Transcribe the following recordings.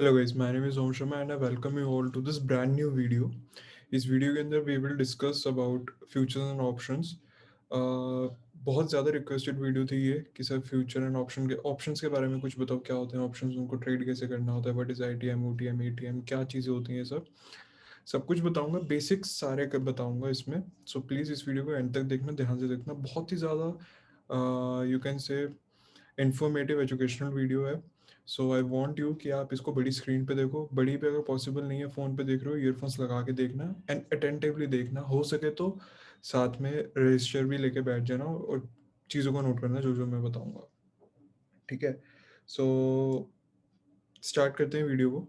Hello guys, my name is Om Sharma and I welcome you all to this brand new video. इस video के अंदर we will discuss about futures and options. बहुत ज़्यादा requested video थी ये कि sir future and options के बारे में कुछ बताओ, क्या होते हैं ऑप्शंस, उनको ट्रेड कैसे करना होता है, what is ITM, OTM, ATM, क्या चीज़ें होती हैं, सब कुछ बताऊंगा, बेसिक्स सारे बताऊंगा इसमें. सो प्लीज़ इस वीडियो को एंड तक देखना, ध्यान से देखना. बहुत ही ज़्यादा you can say informative educational video है. सो आई वांट यू कि आप इसको बड़ी स्क्रीन पे देखो. बड़ी पे अगर पॉसिबल नहीं है, फ़ोन पे देख रहे हो, ईयरफोन्स लगा के देखना एंड अटेंटिवली देखना. हो सके तो साथ में रजिस्टर भी लेके बैठ जाना और चीज़ों को नोट करना जो जो मैं बताऊंगा. ठीक है. सो स्टार्ट करते हैं वीडियो को.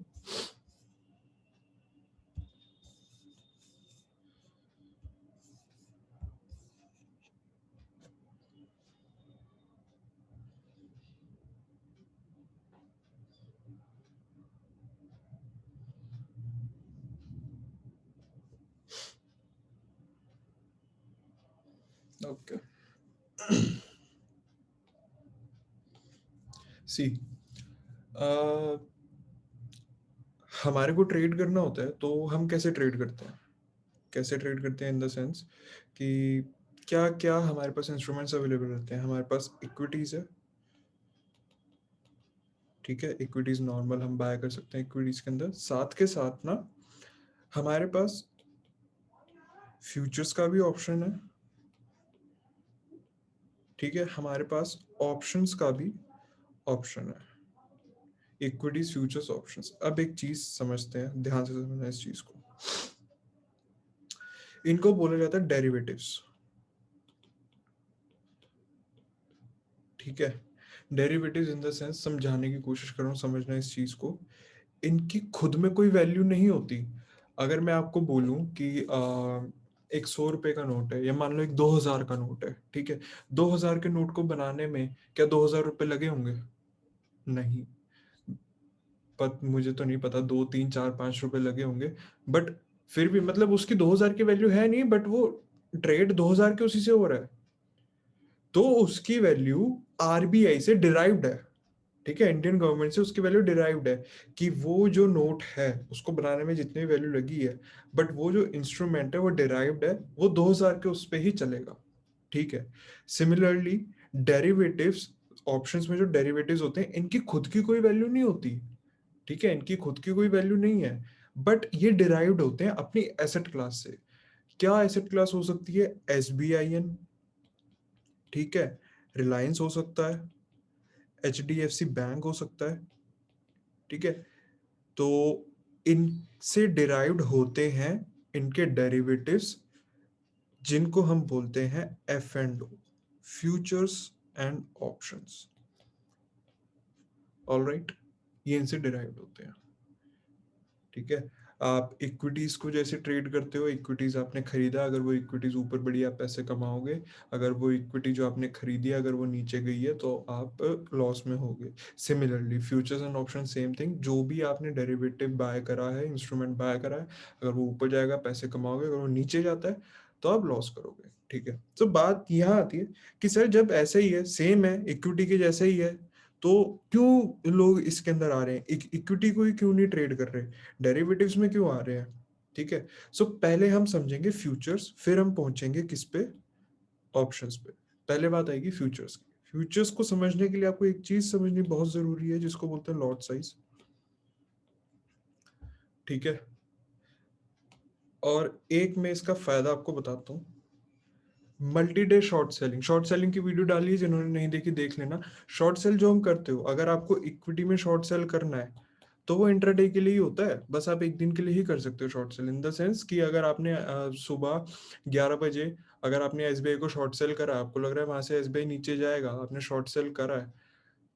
ओके. सी हमारे को ट्रेड करना होता है तो हम कैसे ट्रेड करते हैं, इन द सेंस कि क्या क्या हमारे पास इंस्ट्रूमेंट्स अवेलेबल रहते हैं. हमारे पास इक्विटीज है. ठीक है, इक्विटीज नॉर्मल हम बाय कर सकते हैं इक्विटीज के अंदर. साथ के साथ ना हमारे पास फ्यूचर्स का भी ऑप्शन है. ठीक है, हमारे पास ऑप्शंस का भी ऑप्शन है. Equities, futures, options. अब एक चीज समझते हैं, ध्यान से समझना इस चीज को. इनको बोला जाता है डेरिवेटिव्स. ठीक है, डेरिवेटिव्स इन द सेंस, समझाने की कोशिश कर रहा हूँ, समझना इस चीज को. इनकी खुद में कोई वैल्यू नहीं होती. अगर मैं आपको बोलूं कि एक 100 रुपए का नोट है, या मान लो एक 2000 का नोट है. ठीक है, 2000 के नोट को बनाने में क्या 2000 रुपए लगे होंगे? नहीं. पर मुझे तो नहीं पता, 2 3 4 5 रुपए लगे होंगे. बट फिर भी मतलब उसकी 2000 की वैल्यू है नहीं, बट वो ट्रेड 2000 के उसी से हो रहा है, तो उसकी वैल्यू आरबीआई से डिराइव्ड है. ठीक है, इंडियन गवर्नमेंट से उसकी वैल्यू डिराइव्ड है कि वो जो नोट है उसको बनाने में जितनी वैल्यू लगी है, बट वो जो इंस्ट्रूमेंट है वो डिराइव्ड है, वो 2000 के उस पे ही चलेगा. ठीक है. सिमिलरली डेरिवेटिव्स, ऑप्शंस में जो डेरिवेटिव्स होते हैं, इनकी खुद की कोई वैल्यू नहीं होती. ठीक है, इनकी खुद की कोई वैल्यू नहीं है, बट ये डिराइव्ड होते हैं अपनी एसेट क्लास से. क्या एसेट क्लास हो सकती है? एसबीआईएन. ठीक है, रिलायंस हो सकता है, एचडीएफसी बैंक हो सकता है. ठीक है, तो इनसे डिराइव्ड होते हैं इनके डेरिवेटिव्स, जिनको हम बोलते हैं F and O, futures and options. Alright, ये इनसे डिराइव्ड होते हैं. ठीक है. आप इक्विटीज को जैसे ट्रेड करते हो, इक्विटीज आपने खरीदा, अगर वो इक्विटीज ऊपर बढ़ी आप पैसे कमाओगे. अगर वो इक्विटी जो आपने खरीदी अगर वो नीचे गई है तो आप लॉस में होगे. Similarly futures and option same thing. जो भी आपने डेरिवेटिव बाय करा है, इंस्ट्रूमेंट बाय करा है, अगर वो ऊपर जाएगा पैसे कमाओगे, अगर वो नीचे जाता है तो आप लॉस करोगे. ठीक है. तो बात यहाँ आती है कि सर जब ऐसे ही है, सेम है, इक्विटी के जैसे ही है, तो क्यों लोग इसके अंदर आ रहे हैं, इक्विटी को ही क्यों नहीं ट्रेड कर रहे, डेरिवेटिव्स में क्यों आ रहे हैं? ठीक है. सो पहले हम समझेंगे फ्यूचर्स, फिर हम पहुंचेंगे किस पे? ऑप्शंस पे. पहले बात आएगी फ्यूचर्स की. फ्यूचर्स को समझने के लिए आपको एक चीज समझनी बहुत जरूरी है, जिसको बोलते हैं लॉट साइज. ठीक है. और एक मैं इसका फायदा आपको बताता हूँ. Multi day short selling, short selling की वीडियो डाली है, जिन्होंने नहीं देखी देख लेना. शॉर्ट सेल जो हम करते हो, अगर आपको इक्विटी में शॉर्ट सेल करना है तो वो इंट्राडे के लिए ही होता है. बस आप एक दिन के लिए ही कर सकते हो short cell, in the sense कि अगर आपने सुबह 11 बजे अगर आपने एसबीआई को शॉर्ट सेल करा, आपको लग रहा है वहां से एसबीआई नीचे जाएगा, आपने शॉर्ट सेल करा है,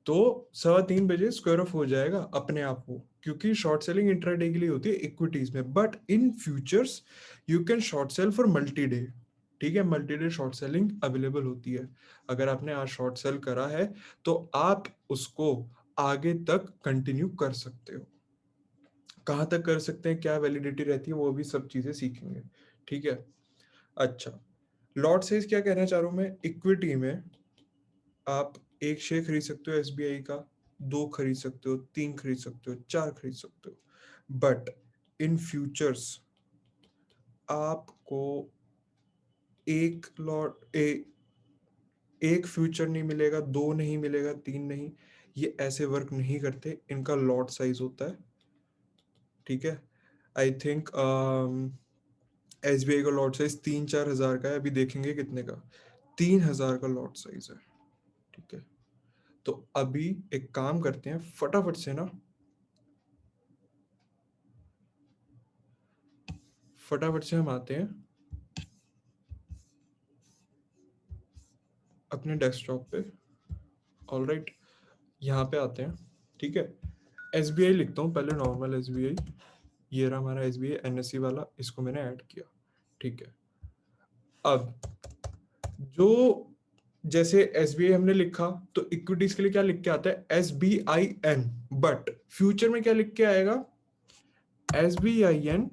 तो 3:15 बजे स्क्वायर ऑफ हो जाएगा अपने आप वो, क्योंकि शॉर्ट सेलिंग इंट्राडे के लिए होती है इक्विटीज में. But in futures you can short cell for multi day. ठीक है, multi day short selling available होती है. अगर आपने आज शॉर्ट सेल करा है तो आप उसको आगे तक कंटिन्यू कर सकते हो. कहाँ तक कर सकते हैं, क्या वैलिडिटी रहती है, वो भी सब चीजें सीखेंगे. ठीक है. अच्छा, लॉट साइज क्या कहना चाह रहा हूं मैं, इक्विटी में आप एक शेयर खरीद सकते हो एसबीआई का. 2 खरीद सकते हो, 3 खरीद सकते हो, 4 खरीद सकते हो। बट इन फ्यूचर्स आपको एक लॉट एक फ्यूचर नहीं मिलेगा, 2 नहीं मिलेगा, 3 नहीं। ये ऐसे वर्क नहीं करते, इनका लॉट साइज होता है, ठीक है। आई थिंक एसबीआई का लॉट साइज 3-4 हजार का है, अभी देखेंगे कितने का। 3,000 का लॉट साइज है, ठीक है। तो अभी एक काम करते हैं, फटाफट से ना, फटाफट से हम आते हैं अपने डेस्कटॉप पे। ऑलराइट, यहाँ पे आते हैं, ठीक है। एसबीआई लिखता हूँ पहले, नॉर्मल एसबीआई। ये रहा हमारा एसबीआई एनएससी वाला, इसको मैंने ऐड किया, ठीक है। अब जो जैसे एसबीआई हमने लिखा, तो इक्विटीज के लिए क्या लिख के आता है, SBIN। बट फ्यूचर में क्या लिख के आएगा, SBIN,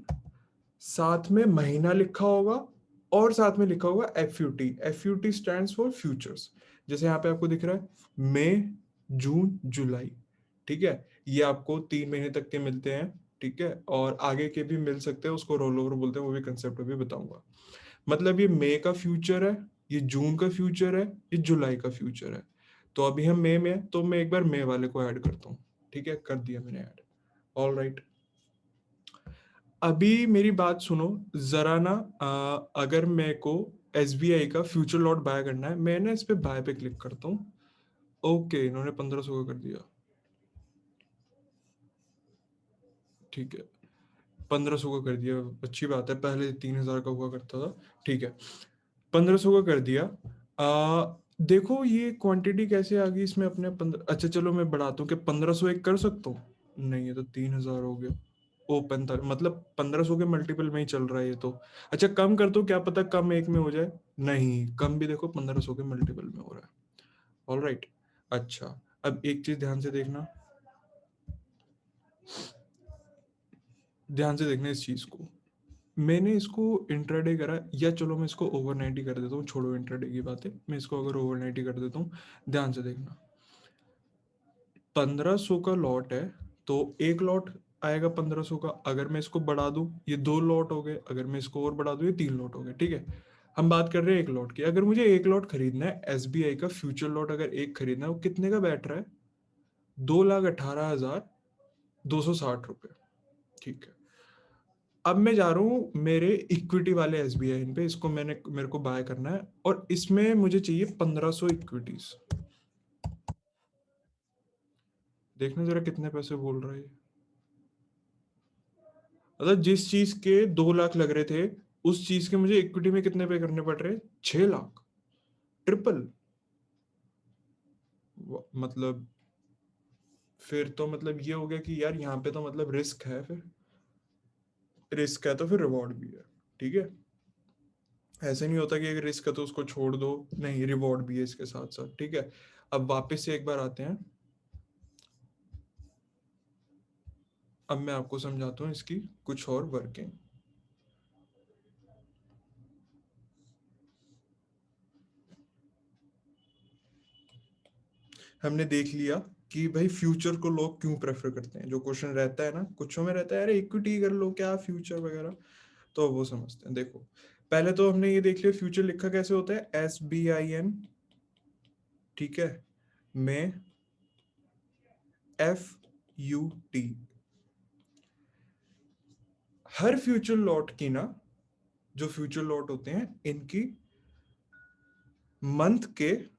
साथ में महीना लिखा होगा और साथ में लिखा होगा FUT। FUT stands for futures. जैसे यहाँ पे आपको दिख रहा है मई, जून, जुलाई, ठीक है। ये आपको 3 महीने तक के मिलते हैं, ठीक है। और आगे के भी मिल सकते हैं, उसको रोल ओवर बोलते हैं, वो भी कंसेप्ट भी बताऊंगा। मतलब ये मई का फ्यूचर है, ये जून का फ्यूचर है, ये जुलाई का फ्यूचर है। तो अभी हम मई में है, तो मैं एक बार मई वाले को ऐड करता हूँ, ठीक है। कर दिया मैंने ऐड। ऑल राइट, अभी मेरी बात सुनो जरा ना। अगर मेरे को एसबीआई का फ्यूचर लॉट बाय करना है, मैं ना इस पे बाय पे क्लिक करता हूँ। ओके, इन्होंने 1500 का कर दिया, ठीक है। 1500 का कर दिया, अच्छी बात है, पहले 3,000 का हुआ करता था, ठीक है। 1500 का कर दिया। देखो ये क्वांटिटी कैसे आ गई इसमें अपने 15। अच्छा चलो मैं बढ़ाता हूँ कि 1500 एक कर सकता हूँ। नहीं, ये तो 3,000 हो गया। ओ 45, मतलब 1500 के मल्टीपल में ही चल रहा है ये तो। अच्छा कम कर दो, क्या पता कम एक में हो जाए। नहीं, कम भी देखो 1500 के मल्टीपल में हो रहा है। ऑल राइट, अच्छा अब एक चीज ध्यान से देखना, ध्यान से देखना इस चीज को। मैंने इसको इंट्राडे करा, या चलो मैं इसको ओवरनाइट ही कर देता हूँ, छोड़ो इंट्राडे की बातें, मैं इसको अगर ओवरनाइट ही कर देता हूँ। ध्यान से देखना, 1500 का लॉट है, तो एक लॉट आएगा 1500 का। अगर मैं इसको बढ़ा दूं, ये 2 लॉट हो गए। अगर मैं इसको और बढ़ा दूं, ये 3 लॉट हो गए, ठीक है। हम बात कर रहे हैं एक लॉट की। अगर मुझे एक लॉट खरीदना है एसबीआई का फ्यूचर लॉट, अगर एक खरीदना है, वो कितने का बैठ रहा है, 2,18,260 रुपये, ठीक है। अब मैं जा रहा हूँ मेरे इक्विटी वाले एसबीआई पे, इसको मेरे को बाय करना है, और इसमें मुझे चाहिए 1500 इक्विटीज। देखना जरा कितने पैसे बोल रहा है ये। मतलब जिस चीज के 2 लाख लग रहे थे, उस चीज के मुझे इक्विटी में कितने पे करने पड़ रहे, 6 लाख, ट्रिपल। मतलब फिर तो मतलब ये हो गया कि यार यहाँ पे तो मतलब रिस्क है, फिर रिस्क है तो फिर रिवॉर्ड भी है, ठीक है। ऐसे नहीं होता कि अगर रिस्क है तो उसको छोड़ दो, नहीं, रिवॉर्ड भी है इसके साथ साथ, ठीक है। अब वापस से एक बार आते हैं, अब मैं आपको समझाता हूँ इसकी कुछ और वर्किंग। हमने देख लिया कि भाई फ्यूचर को लोग क्यों प्रेफर करते हैं। जो क्वेश्चन रहता है ना, कुछ में रहता है अरे इक्विटी कर लो, क्या फ्यूचर वगैरह, तो वो समझते हैं। देखो पहले तो हमने ये देख लिया फ्यूचर लिखा कैसे होता है, SBIN, ठीक है, में FUT। हर फ्यूचर लॉट की ना, जो फ्यूचर लॉट होते हैं इनकी मंथ के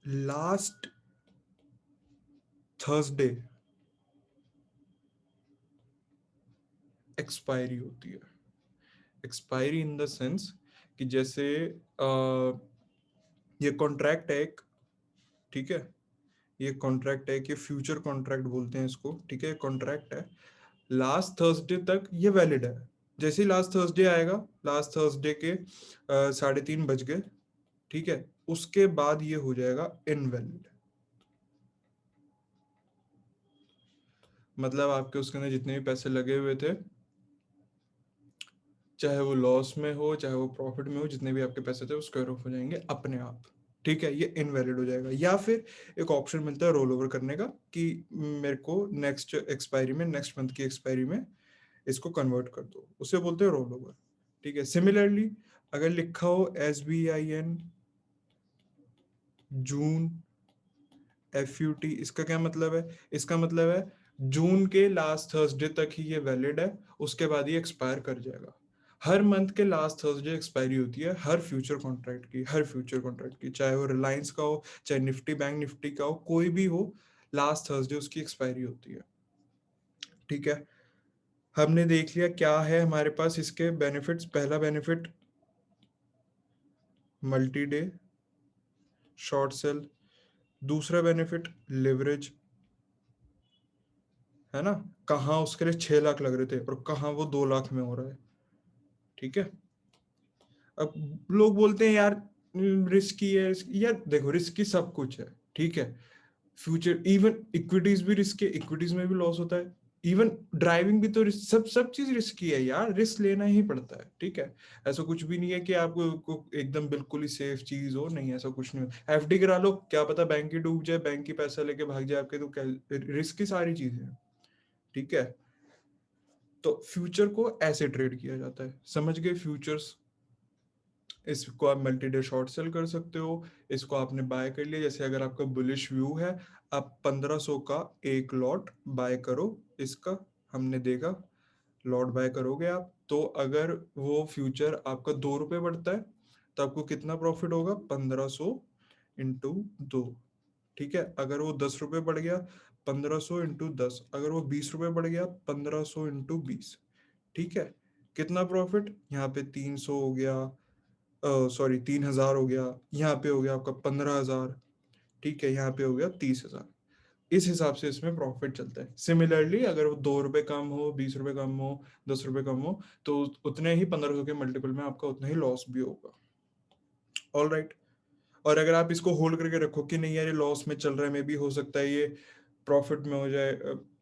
लास्ट थर्सडे एक्सपायरी होती है। एक्सपायरी इन द सेंस कि जैसे ये कॉन्ट्रैक्ट है एक, ठीक है। ये कॉन्ट्रैक्ट है कि फ्यूचर कॉन्ट्रैक्ट बोलते हैं इसको, ठीक है। कॉन्ट्रैक्ट है, लास्ट थर्सडे तक ये वैलिड है। जैसे ही लास्ट थर्सडे आएगा, लास्ट थर्सडे के 3:30 बज गए, ठीक है, उसके बाद ये हो जाएगा इनवैलिड। मतलब आपके उसके अंदर जितने भी पैसे लगे हुए थे, चाहे वो लॉस में हो चाहे वो प्रॉफिट में हो, जितने भी आपके पैसे थे वो स्क्वायर ऑफ हो जाएंगे अपने आप, ठीक है, ये इनवैलिड हो जाएगा। या फिर एक ऑप्शन मिलता है रोल ओवर करने का कि मेरे को नेक्स्ट एक्सपायरी में, नेक्स्ट मंथ की एक्सपायरी में इसको कन्वर्ट कर दो, उसे बोलते हैं रोल ओवर। ठीक है, सिमिलरली अगर लिखा हो SBIN जून FUT, इसका क्या मतलब है? इसका मतलब है जून के लास्ट थर्सडे तक ही ये वैलिड है, उसके बाद ये एक्सपायर कर जाएगा। हर मंथ के लास्ट थर्सडे एक्सपायरी होती है हर फ्यूचर कॉन्ट्रैक्ट की, हर फ्यूचर कॉन्ट्रैक्ट की, चाहे वो रिलायंस का हो, चाहे निफ्टी बैंक निफ्टी का हो, कोई भी हो, लास्ट थर्सडे उसकी एक्सपायरी होती है। ठीक है, हमने देख लिया क्या है हमारे पास इसके बेनिफिट्स। पहला benefit multi day short cell, दूसरा बेनिफिट लिवरेज, है ना? कहाँ उसके लिए 6 लाख लग रहे थे और कहाँ वो 2 लाख में हो रहा है। ठीक है, अब लोग बोलते हैं यार रिस्की है, यार देखो रिस्की सब कुछ है। ठीक है, फ्यूचर इवन इक्विटीज भी रिस्क है, इक्विटीज में भी लॉस होता है, इवन ड्राइविंग भी तो सब सब चीज रिस्की है यार, रिस्क लेना ही पड़ता है। ठीक है, ऐसा कुछ भी नहीं है कि आपको एकदम बिल्कुल ही सेफ चीज हो, नहीं ऐसा कुछ नहीं हो। FD करा लो, क्या पता बैंक ही डूब जाए, बैंक ही पैसा लेके भाग जाए आपके, तो क्या रिस्क की सारी चीजें हैं। ठीक है, तो फ्यूचर को ऐसे ट्रेड किया जाता है, समझ गए? फ्यूचर्स, इसको आप मल्टी डे शॉर्ट सेल कर सकते हो, इसको आपने बाय कर लिया, जैसे अगर आपका बुलिश व्यू है, आप 1500 का एक लॉट बाय करो इसका, हमने देखा लॉट बाय करोगे आप, तो अगर वो फ्यूचर आपका 2 रुपये बढ़ता है तो आपको कितना प्रॉफिट होगा? 1500 इंटू 2। ठीक है, अगर वो 10 रुपये बढ़ गया, 1500 इंटू 10, अगर वो 20 रुपये बढ़ गया, 1500 इंटू 20। ठीक है, कितना प्रॉफिट? यहाँ पे 300 हो गया, सॉरी 3000 हो गया, यहाँ पे हो गया आपका 15,000। ठीक है, यहाँ पे हो गया 30,000। इस हिसाब से इसमें प्रॉफिट चलता है। सिमिलरली अगर वो 2 रुपये कम हो, 20 रुपये कम हो, 10 रुपये कम हो, तो उतने ही 1500 के मल्टीपल में आपका उतना ही लॉस भी होगा। ऑल राइट, और अगर आप इसको होल्ड करके रखो कि नहीं यार ये लॉस में चल रहा है, मे भी हो सकता है ये प्रॉफिट में हो जाए,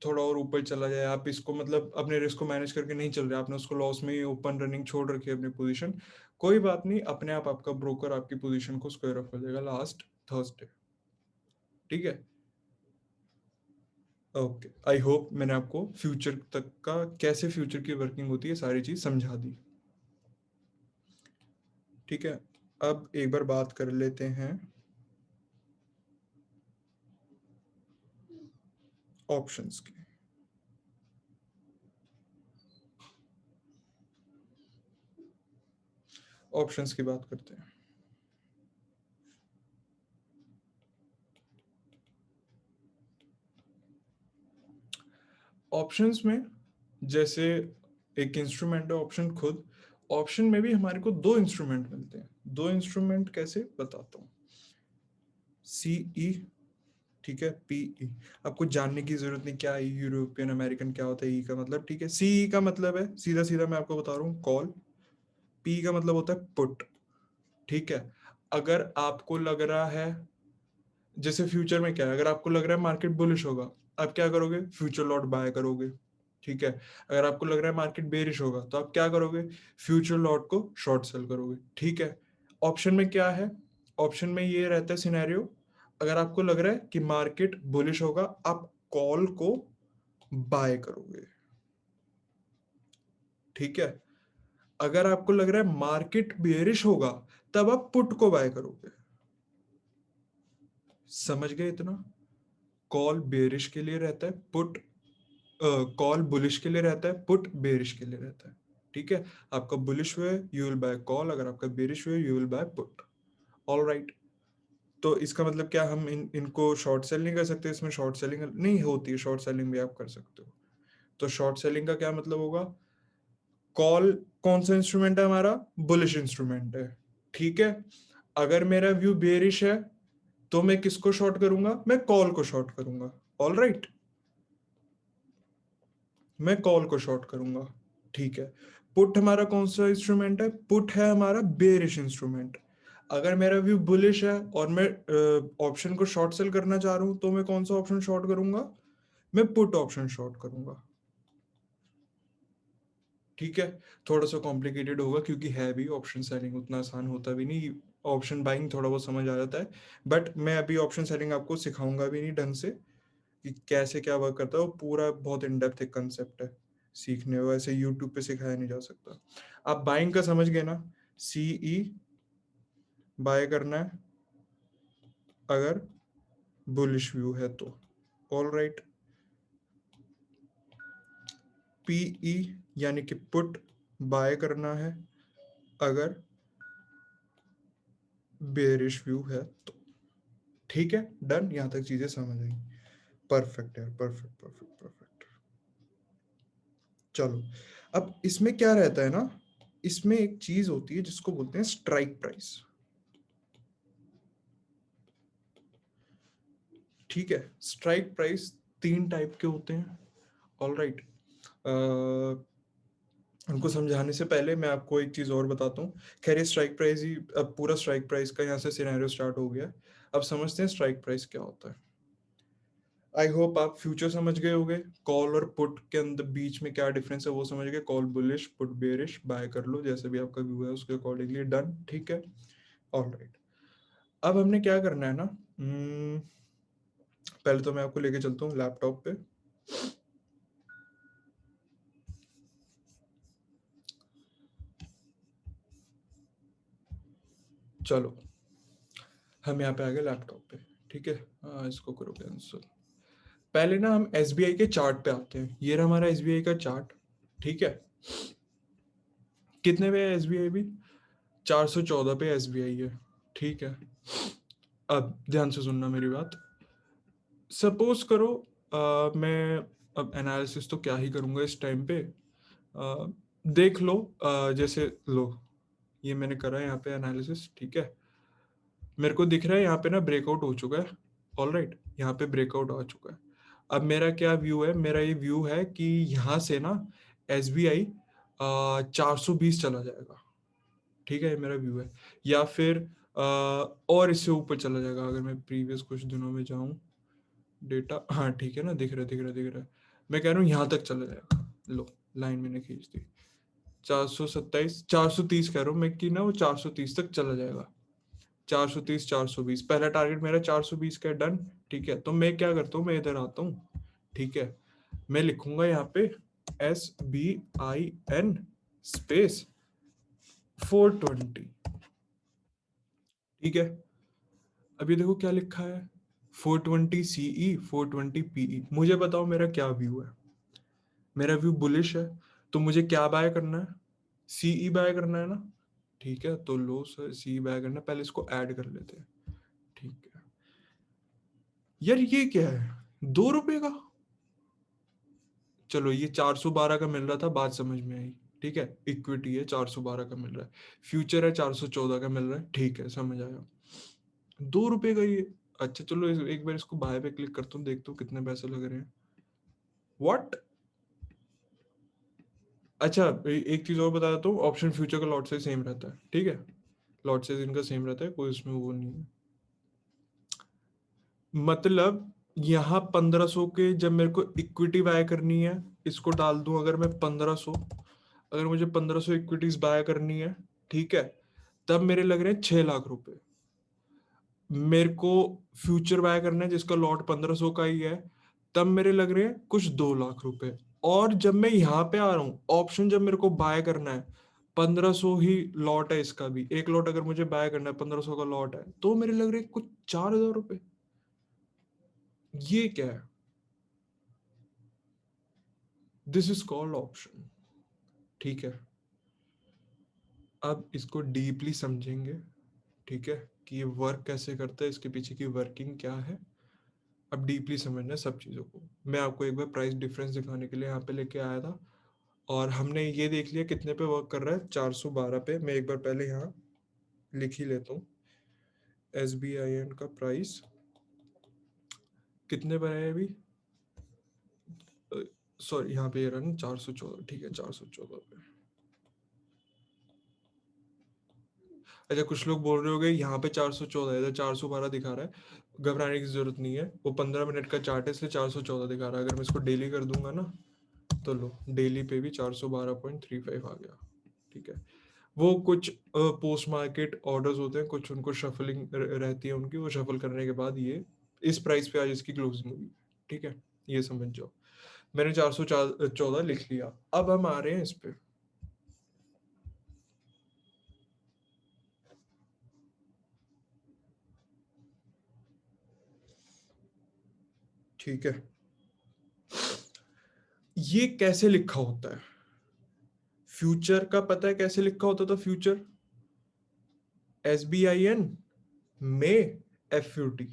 थोड़ा और ऊपर चला जाए, आप इसको मतलब अपने रिस्क को मैनेज करके नहीं चल रहे, आपने उसको लॉस में ही ओपन रनिंग छोड़ रखी है अपनी पोजीशन, कोई बात नहीं, अपने आप आपका ब्रोकर आपकी पोजीशन को स्क्वायर ऑफ कर देगा लास्ट थर्सडे। ठीक है, ओके, आई होप मैंने आपको फ्यूचर तक का, कैसे फ्यूचर की वर्किंग होती है, सारी चीज समझा दी। ठीक है, अब एक बार बात कर लेते हैं ऑप्शंस की। ऑप्शंस की बात करते हैं। ऑप्शंस में जैसे एक इंस्ट्रूमेंट है ऑप्शन खुद, ऑप्शन में भी हमारे को 2 इंस्ट्रूमेंट मिलते हैं। 2 इंस्ट्रूमेंट कैसे, बताता हूँ। CE, ठीक है, PE, आपको जानने की जरूरत नहीं क्या है यूरोपियन अमेरिकन क्या होता है ई का मतलब। ठीक है, CE का मतलब है सीधा सीधा मैं आपको बता रहा हूँ कॉल, पी का मतलब होता है पुट। ठीक है, अगर आपको लग रहा है, जैसे फ्यूचर में क्या है, अगर आपको लग रहा है मार्केट बुलिश होगा, आप क्या करोगे? फ्यूचर लॉट बाय करोगे। ठीक है, अगर आपको लग रहा है मार्केट बेरिश होगा तो आप क्या करोगे? फ्यूचर लॉट को शॉर्ट सेल करोगे। ठीक है, ऑप्शन में क्या है? ऑप्शन में ये रहता है सिनेरियो, अगर आपको लग रहा है कि मार्केट बुलिश होगा, आप कॉल को बाय करोगे। ठीक है, अगर आपको लग रहा है मार्केट बेरिश होगा, तब आप पुट को बाय करोगे। समझ गए इतना? कॉल बेरिश के लिए रहता है, पुट कॉल बुलिश के लिए रहता है, पुट बेरिश के लिए रहता है। ठीक है, आपका बुलिश हुए यू विल बाय कॉल, अगर आपका बेरिश हुए you will buy put. All right, तो इसका मतलब क्या, हम इनको शॉर्ट सेल नहीं कर सकते? इसमें शॉर्ट सेलिंग नहीं होती है, शॉर्ट सेलिंग भी आप कर सकते हो। तो शॉर्ट सेलिंग का क्या मतलब होगा? कॉल कौन सा इंस्ट्रूमेंट है हमारा? बुलिश इंस्ट्रूमेंट है। ठीक है, अगर मेरा व्यू बेरिश है तो मैं किसको शॉर्ट करूंगा? मैं कॉल को शॉर्ट करूंगा। ऑल राइट, मैं कॉल को शॉर्ट करूंगा। ठीक है, पुट हमारा कौन सा इंस्ट्रूमेंट है? पुट है हमारा बेरिश इंस्ट्रूमेंट। अगर मेरा व्यू बुलिश है और मैं ऑप्शन को शॉर्ट सेल करना चाह रहा हूं, तो मैं कौन सा ऑप्शन शॉर्ट करूंगा? मैं पुट ऑप्शन शॉर्ट करूंगा। ठीक है, थोड़ा सा कॉम्प्लिकेटेड होगा क्योंकि है भी ऑप्शन सेलिंग, उतना आसान होता भी नहीं, ऑप्शन बाइंग थोड़ा बहुत समझ आ जाता है, बट मैं अभी ऑप्शन सेलिंग आपको सिखाऊंगा भी नहीं ढंग से कि कैसे क्या वर्क करता है। वो पूरा बहुत इन डेप्थ एक कंसेप्ट है, सीखने वैसे यूट्यूब पे सिखाया नहीं जा सकता। आप बाइंग का समझ गए ना, सीई बाय करना है अगर बुलिश व्यू है तो, ऑल राइट। पीई यानी कि पुट बाय करना है अगर बेरिश व्यू है तो। ठीक है, डन, यहां तक चीजें समझ आई। परफेक्ट यार, परफेक्ट परफेक्ट परफेक्ट। चलो, अब इसमें क्या रहता है ना, इसमें एक चीज होती है जिसको बोलते हैं स्ट्राइक प्राइस। ठीक है, स्ट्राइक प्राइस 3 टाइप के होते हैं, ऑल राइट। उनको समझाने से पहले मैं आपको एक चीज और बताता हूँ। खैर ये स्ट्राइक प्राइस ही, अब पूरा स्ट्राइक प्राइस का यहाँ से सिनेरियो स्टार्ट हो गया। अब समझते हैं स्ट्राइक प्राइस क्या होता है। आई होप आप फ्यूचर समझ गए होंगे, कॉल और पुट के अंदर बीच में क्या डिफरेंस है वो समझ गए। Call bullish, put bearish, buy कर लो जैसे भी आपका व्यू है उसके अकॉर्डिंगली, डन, ठीक है, ऑल राइट। अब हमने क्या करना है ना, पहले तो मैं आपको लेके चलता हूँ लैपटॉप पे। चलो, हम यहाँ पे आ गए लैपटॉप पे, ठीक है। इसको करो कैंसिल। पहले ना हम एसबीआई के चार्ट पे आते हैं। ये रहा हमारा एसबीआई का चार्ट, ठीक है। कितने पे है एसबीआई भी? 414 पे एसबीआई है, ठीक है। अब ध्यान से सुनना मेरी बात। सपोज करो मैं अब एनालिसिस तो क्या ही करूंगा इस टाइम पे। देख लो, जैसे लो, ये मैंने करा है यहाँ पे एनालिसिस, ठीक है। मेरे को दिख रहा है यहाँ पे ना ब्रेकआउट हो चुका है, ऑल राइट, यहाँ पे ब्रेकआउट आ चुका है। अब मेरा क्या व्यू है, मेरा ये व्यू है कि यहाँ से ना एस बी आई 420 चला जाएगा, ठीक है, ये मेरा व्यू है। या फिर और इससे ऊपर चला जाएगा अगर मैं प्रीवियस कुछ दिनों में जाऊं डेटा, हाँ ठीक है ना, दिख रहा है दिख रहा है दिख रहा है। मैं कह रहा हूँ यहाँ तक चला जाएगा, लो लाइन मैंने खींच दी। 427 430 कह रहा हूँ मैं कि ना वो 430 तक चला जाएगा। 430 420 पहला टारगेट मेरा 420 का, डन, ठीक है। तो मैं क्या करता हूँ, मैं इधर आता हूँ, ठीक है। मैं लिखूंगा यहाँ पे SBIN स्पेस 420, ठीक है। अभी देखो क्या लिखा है, 420 CE 420 PE। मुझे बताओ मेरा क्या व्यू है। मेरा व्यू बुलिश है, तो मुझे क्या बाय करना है, CE बाय करना है ना, ठीक है। तो लो सर, CE बाय करना है, पहले इसको ऐड कर लेते हैं, ठीक है। यार ये क्या है, 2 रुपए का? चलो, ये 412 का मिल रहा था, बात समझ में आई, ठीक है। इक्विटी है, 412 का मिल रहा है। फ्यूचर है, 414 का मिल रहा है, ठीक है, समझ आया। 2 रुपए का ये, अच्छा चलो एक बार इसको बाय पे क्लिक करता हूँ, देखता हूँ कितने पैसे लग रहे हैं। व्हाट? अच्छा, एक चीज और बता देता हूँ, ऑप्शन फ्यूचर का लॉट साइज सेम रहता है, ठीक है। लॉट साइज इनका सेम रहता है, कोई इसमें वो नहीं है। मतलब यहाँ 1500 के, जब मेरे को इक्विटी बाय करनी है, इसको डाल दूं अगर मैं 1500, अगर मुझे 1500 इक्विटीज बाय करनी है, ठीक है, तब मेरे लग रहे हैं 6 लाख रुपए। मेरे को फ्यूचर बाय करना है जिसका लॉट 1500 का ही है, तब मेरे लग रहे हैं कुछ 2 लाख रुपए। और जब मैं यहाँ पे आ रहा हूँ, ऑप्शन जब मेरे को बाय करना है, 1500 ही लॉट है इसका भी, एक लॉट अगर मुझे बाय करना है 1500 का लॉट है, तो मेरे लग रहे हैं कुछ 4000 रुपए। ये क्या है? दिस इज कॉल्ड ऑप्शन, ठीक है। अब इसको डीपली समझेंगे, ठीक है, कि ये वर्क कैसे करता है, इसके पीछे की वर्किंग क्या है। अब डीपली समझना है सब चीज़ों को। मैं आपको एक बार प्राइस डिफरेंस दिखाने के लिए यहाँ पे लेके आया था, और हमने ये देख लिया कितने पे वर्क कर रहा है, 412 पे। मैं एक बार पहले यहाँ लिख ही लेता हूँ, SBIN का प्राइस कितने पर है अभी, सॉरी यहाँ पे ये रहा ना 414, ठीक है, 414 पे। अच्छा, कुछ लोग बोल रहे हो गए यहाँ पे 414 है, इधर 412 दिखा रहा है। घबराने की जरूरत नहीं है, वो 15 मिनट का चार्ट है इसलिए 414 दिखा रहा है। अगर मैं इसको डेली कर दूंगा ना, तो लो डेली पे भी 412.35 आ गया, ठीक है। वो कुछ पोस्ट मार्केट ऑर्डर्स होते हैं, कुछ उनको शफलिंग रहती है उनकी, वो शफल करने के बाद ये इस प्राइस पे आज इसकी क्लोजिंग हुई। ठीक है, ये समझ जाओ। मैंने 414 लिख लिया। अब हम आ रहे हैं इस पे। ठीक है, ये कैसे लिखा होता है? फ्यूचर का पता है कैसे लिखा होता था? फ्यूचर SBIN में FUT।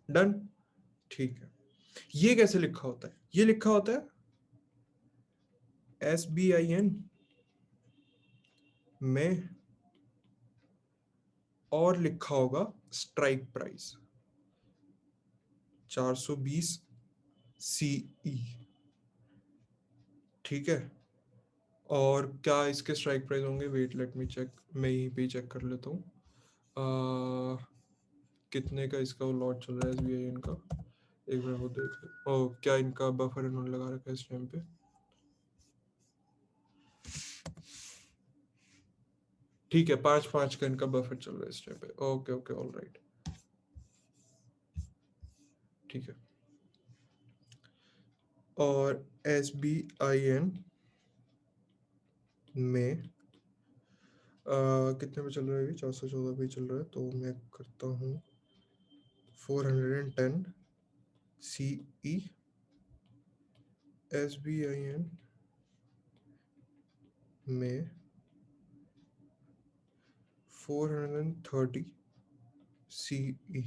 डन। ठीक है, ये कैसे लिखा होता है? ये लिखा होता है SBIN में, और लिखा होगा स्ट्राइक प्राइस 420 CE। ठीक है, और क्या इसके स्ट्राइक प्राइस होंगे? वेट लेट मी चेक, मैं यहीं पे चेक कर लेता हूँ। कितने का इसका वो लॉट चल रहा है SBIN का, एक बार वो देख ले। ओ, क्या इनका बफर इन्होंने लगा रखा है इस टाइम पे? ठीक है, 5-5 का इनका बफर चल रहा है इस टाइम पे। Okay okay, all right. ठीक है, और SBIN में कितने पे चल रहा है? ये 414 पे चल रहा है, तो मैं करता हूँ 410 CE। SBIN में 430 CE।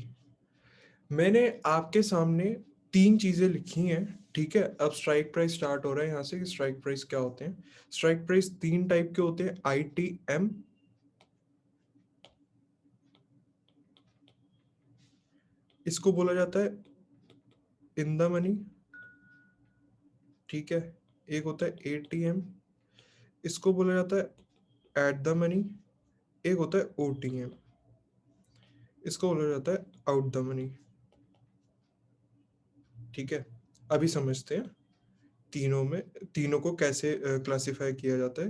मैंने आपके सामने 3 चीजें लिखी हैं। ठीक है, अब स्ट्राइक प्राइस स्टार्ट हो रहा है यहाँ से कि स्ट्राइक प्राइस क्या होते हैं। स्ट्राइक प्राइस 3 टाइप के होते हैं। ITM, इसको बोला जाता है इन द मनी। ठीक है, एक होता है ATM, इसको बोला जाता है एट द मनी। एक होता है OTM, इसको बोला जाता है आउट द मनी। ठीक है, अभी समझते हैं तीनों में, तीनों को कैसे क्लासिफाई किया जाता है,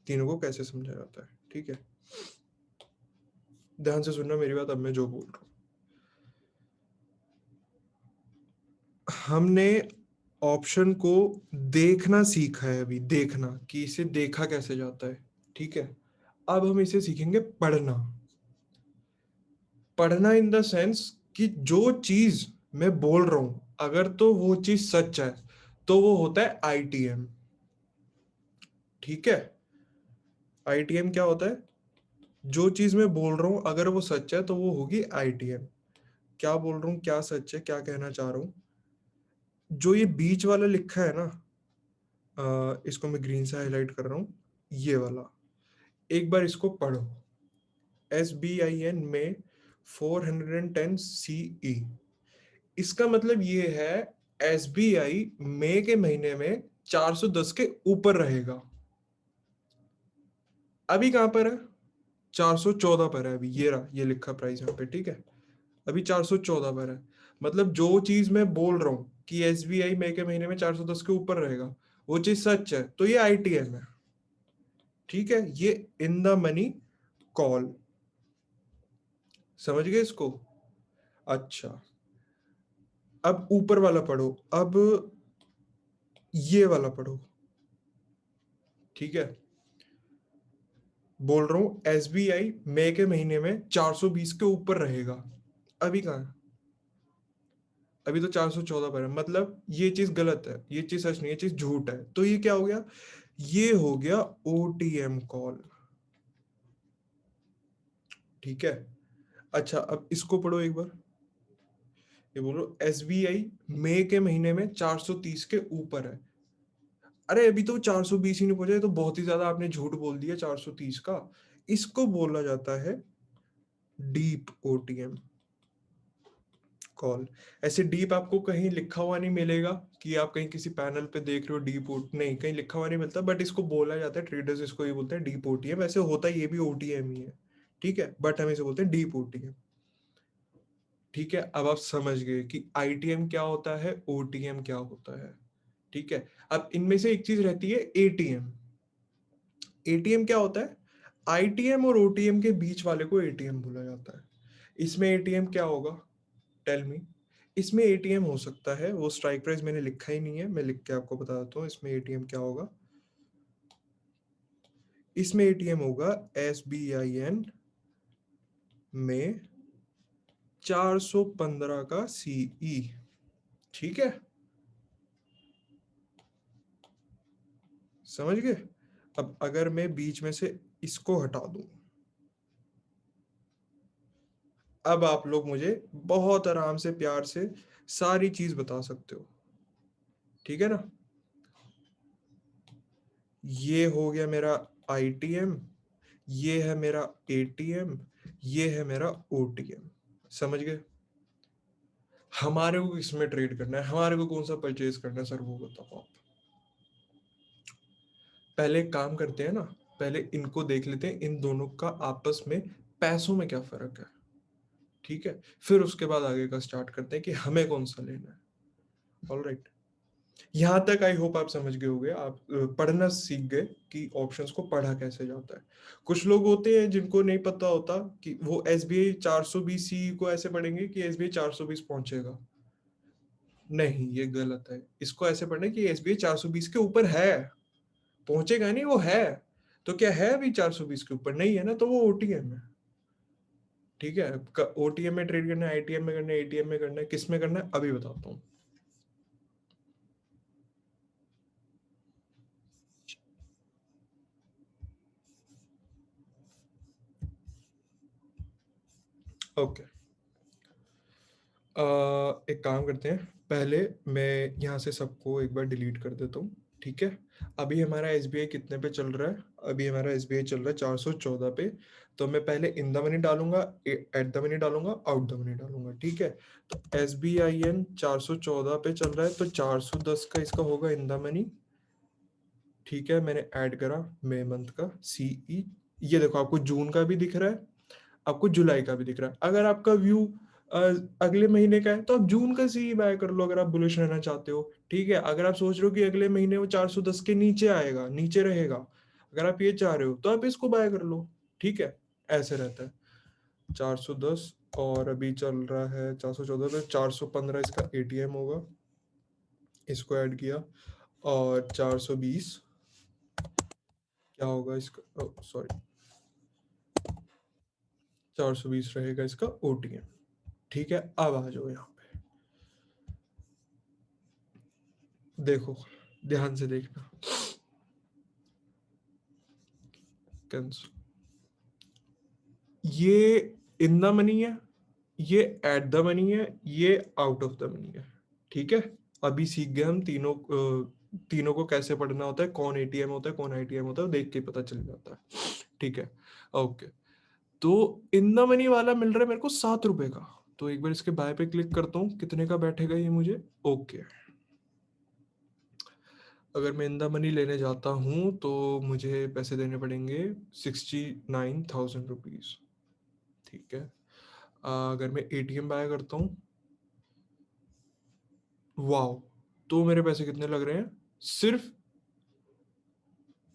तीनों को कैसे समझा जाता है। ठीक है, ध्यान से सुनना मेरी बात, अब मैं जो बोल रहा हूँ। हमने ऑप्शन को देखना सीखा है अभी, देखना कि इसे देखा कैसे जाता है। ठीक है, अब हम इसे सीखेंगे पढ़ना। पढ़ना इन द सेंस कि जो चीज मैं बोल रहा हूं, अगर तो वो चीज सच है तो वो होता है ITM। ठीक है, ITM क्या होता है? जो चीज मैं बोल रहा हूं अगर वो सच है तो वो होगी ITM। क्या बोल रहा हूँ, क्या सच है, क्या कहना चाह रहा हूँ? जो ये बीच वाला लिखा है ना, इसको मैं ग्रीन से हाईलाइट कर रहा हूँ, ये वाला, एक बार इसको पढ़ो। SBIN में 410 CE, इसका मतलब ये है SBI मई के महीने में 410 के ऊपर रहेगा। अभी कहां पर है? 414 पर है अभी, ये रहा, ये लिखा प्राइस यहाँ पे। ठीक है, अभी 414 पर है। मतलब जो चीज मैं बोल रहा हूँ कि SBI मई के महीने में 410 के ऊपर रहेगा, वो चीज सच है तो ये ITM है। ठीक है, ये इन द मनी कॉल। समझ गए इसको? अच्छा, अब ऊपर वाला पढ़ो, अब ये वाला पढ़ो। ठीक है, बोल रहा हूं SBI मई के महीने में 420 के ऊपर रहेगा। अभी कहाँ है? अभी तो 414 पर है, मतलब ये चीज गलत है, ये चीज सच नहीं है, ये चीज झूठ है। तो ये क्या हो गया? ये हो गया OTM कॉल। ठीक है, अच्छा अब इसको पढ़ो एक बार। ये बोलो SBI मई के महीने में 430 के ऊपर है। अरे अभी तो 420 ही नहीं पहुंचा, ये तो बहुत ही ज्यादा आपने झूठ बोल दिया 430 का। इसको बोला जाता है डीप OTM कॉल। ऐसे डीप आपको कहीं लिखा हुआ नहीं मिलेगा कि आप कहीं किसी पैनल पे देख रहे हो डीप नहीं, कहीं लिखा हुआ नहीं मिलता, बट इसको बोला जाता है, ट्रेडर्स इसको ये बोलते हैं डीप OTM। वैसे होता ये भी OTM ही है। ठीक है, बट हम इसे बोलते हैं डीप OTM। ठीक है, अब आप समझ गए कि ITM क्या होता है, OTM क्या होता है। ठीक है, अब इनमें से एक चीज रहती है ATM। ATM क्या होता है? आईटीएम और ओटीएम के बीच वाले को एटीएम बोला जाता है। इसमें एटीएम क्या होगा, टेल मी। इसमें एटीएम हो सकता है, वो स्ट्राइक प्राइस मैंने लिखा ही नहीं है, मैं लिख के आपको बता देता हूँ इसमें एटीएम क्या होगा। इसमें एटीएम होगा SBIN में 415 का CE, ठीक है, समझ गए। अब अगर मैं बीच में से इसको हटा दूं, अब आप लोग मुझे बहुत आराम से प्यार से सारी चीज बता सकते हो, ठीक है ना। ये हो गया मेरा ITM, ये है मेरा ATM, ये है मेरा OTM, समझ गए। हमारे को किसमें ट्रेड करना है, हमारे को कौन सा परचेज करना है सर, वो बताओ आप। पहले एक काम करते हैं ना, पहले इनको देख लेते हैं, इन दोनों का आपस में पैसों में क्या फर्क है, ठीक है, फिर उसके बाद आगे का स्टार्ट करते हैं कि हमें कौन सा लेना है। ऑल राइट, यहाँ तक आई होप आप समझ गए होंगे, आप पढ़ना सीख गए कि ऑप्शंस को पढ़ा कैसे जाता है। कुछ लोग होते हैं जिनको नहीं पता होता कि वो SBI 420 को ऐसे पढ़ेंगे कि SBI 420 पहुंचेगा। नहीं, ये गलत है। इसको ऐसे पढ़ना कि SBI 420 के ऊपर है, पहुंचेगा नहीं, वो है। तो क्या है अभी 420 के ऊपर नहीं है ना, तो वो OTM है, ठीक है। OTM में ट्रेड करना है, ITM में करना है, ATM में करना है, किस में करना है अभी बताता हूँ। ओके, एक काम करते हैं, पहले मैं यहाँ से सबको एक बार डिलीट कर देता हूँ, ठीक है। अभी हमारा SBI कितने पे चल रहा है, अभी हमारा SBI चल रहा है 414 पे। तो मैं पहले इन द मनी डालूंगा, एट द मनी डालूंगा, आउट द मनी डालूंगा, ठीक है। तो SBIN 414 पे चल रहा है, तो 410 का इसका होगा इन द मनी, ठीक है। मैंने ऐड करा मई मंथ का CE, ये देखो आपको जून का भी दिख रहा है, आपको जुलाई का भी दिख रहा है। अगर आपका व्यू अगले महीने का है तो आप जून का CE बाय कर लो, अगर आप बुलिश रहना चाहते हो, ठीक है। अगर आप सोच रहे हो कि अगले महीने वो 410 के नीचे आएगा, नीचे रहेगा, अगर आप ये चाह रहे हो तो आप इसको बाय कर लो, ठीक है। ऐसे रहता है। 410 और अभी चल रहा है 414 पे, 415 इसका ATM होगा, इसको ऐड किया। और 420 क्या होगा इसका, सॉरी, 420 रहेगा इसका OTM, ठीक है। अब आ जाओ यहाँ पे, देखो, ध्यान से देखना, कैंसिल, ये इन द मनी है, ये एट द मनी है, ये आउट ऑफ द मनी है, ठीक है। अभी सीख गए हम तीनों, तीनों को कैसे पढ़ना होता है, कौन ATM होता है, कौन ITM होता है, देख के पता चल जाता है, ठीक है। ओके, तो इन द मनी वाला मिल रहा है मेरे को 7 रुपए का, तो एक बार इसके बाय पे क्लिक करता हूँ, कितने का बैठेगा ये मुझे। ओके, अगर मैं इन द मनी लेने जाता हूँ तो मुझे पैसे देने पड़ेंगे 69,000 रुपीज, ठीक है। अगर मैं ATM बाय करता हूँ, वाओ, तो मेरे पैसे कितने लग रहे हैं सिर्फ,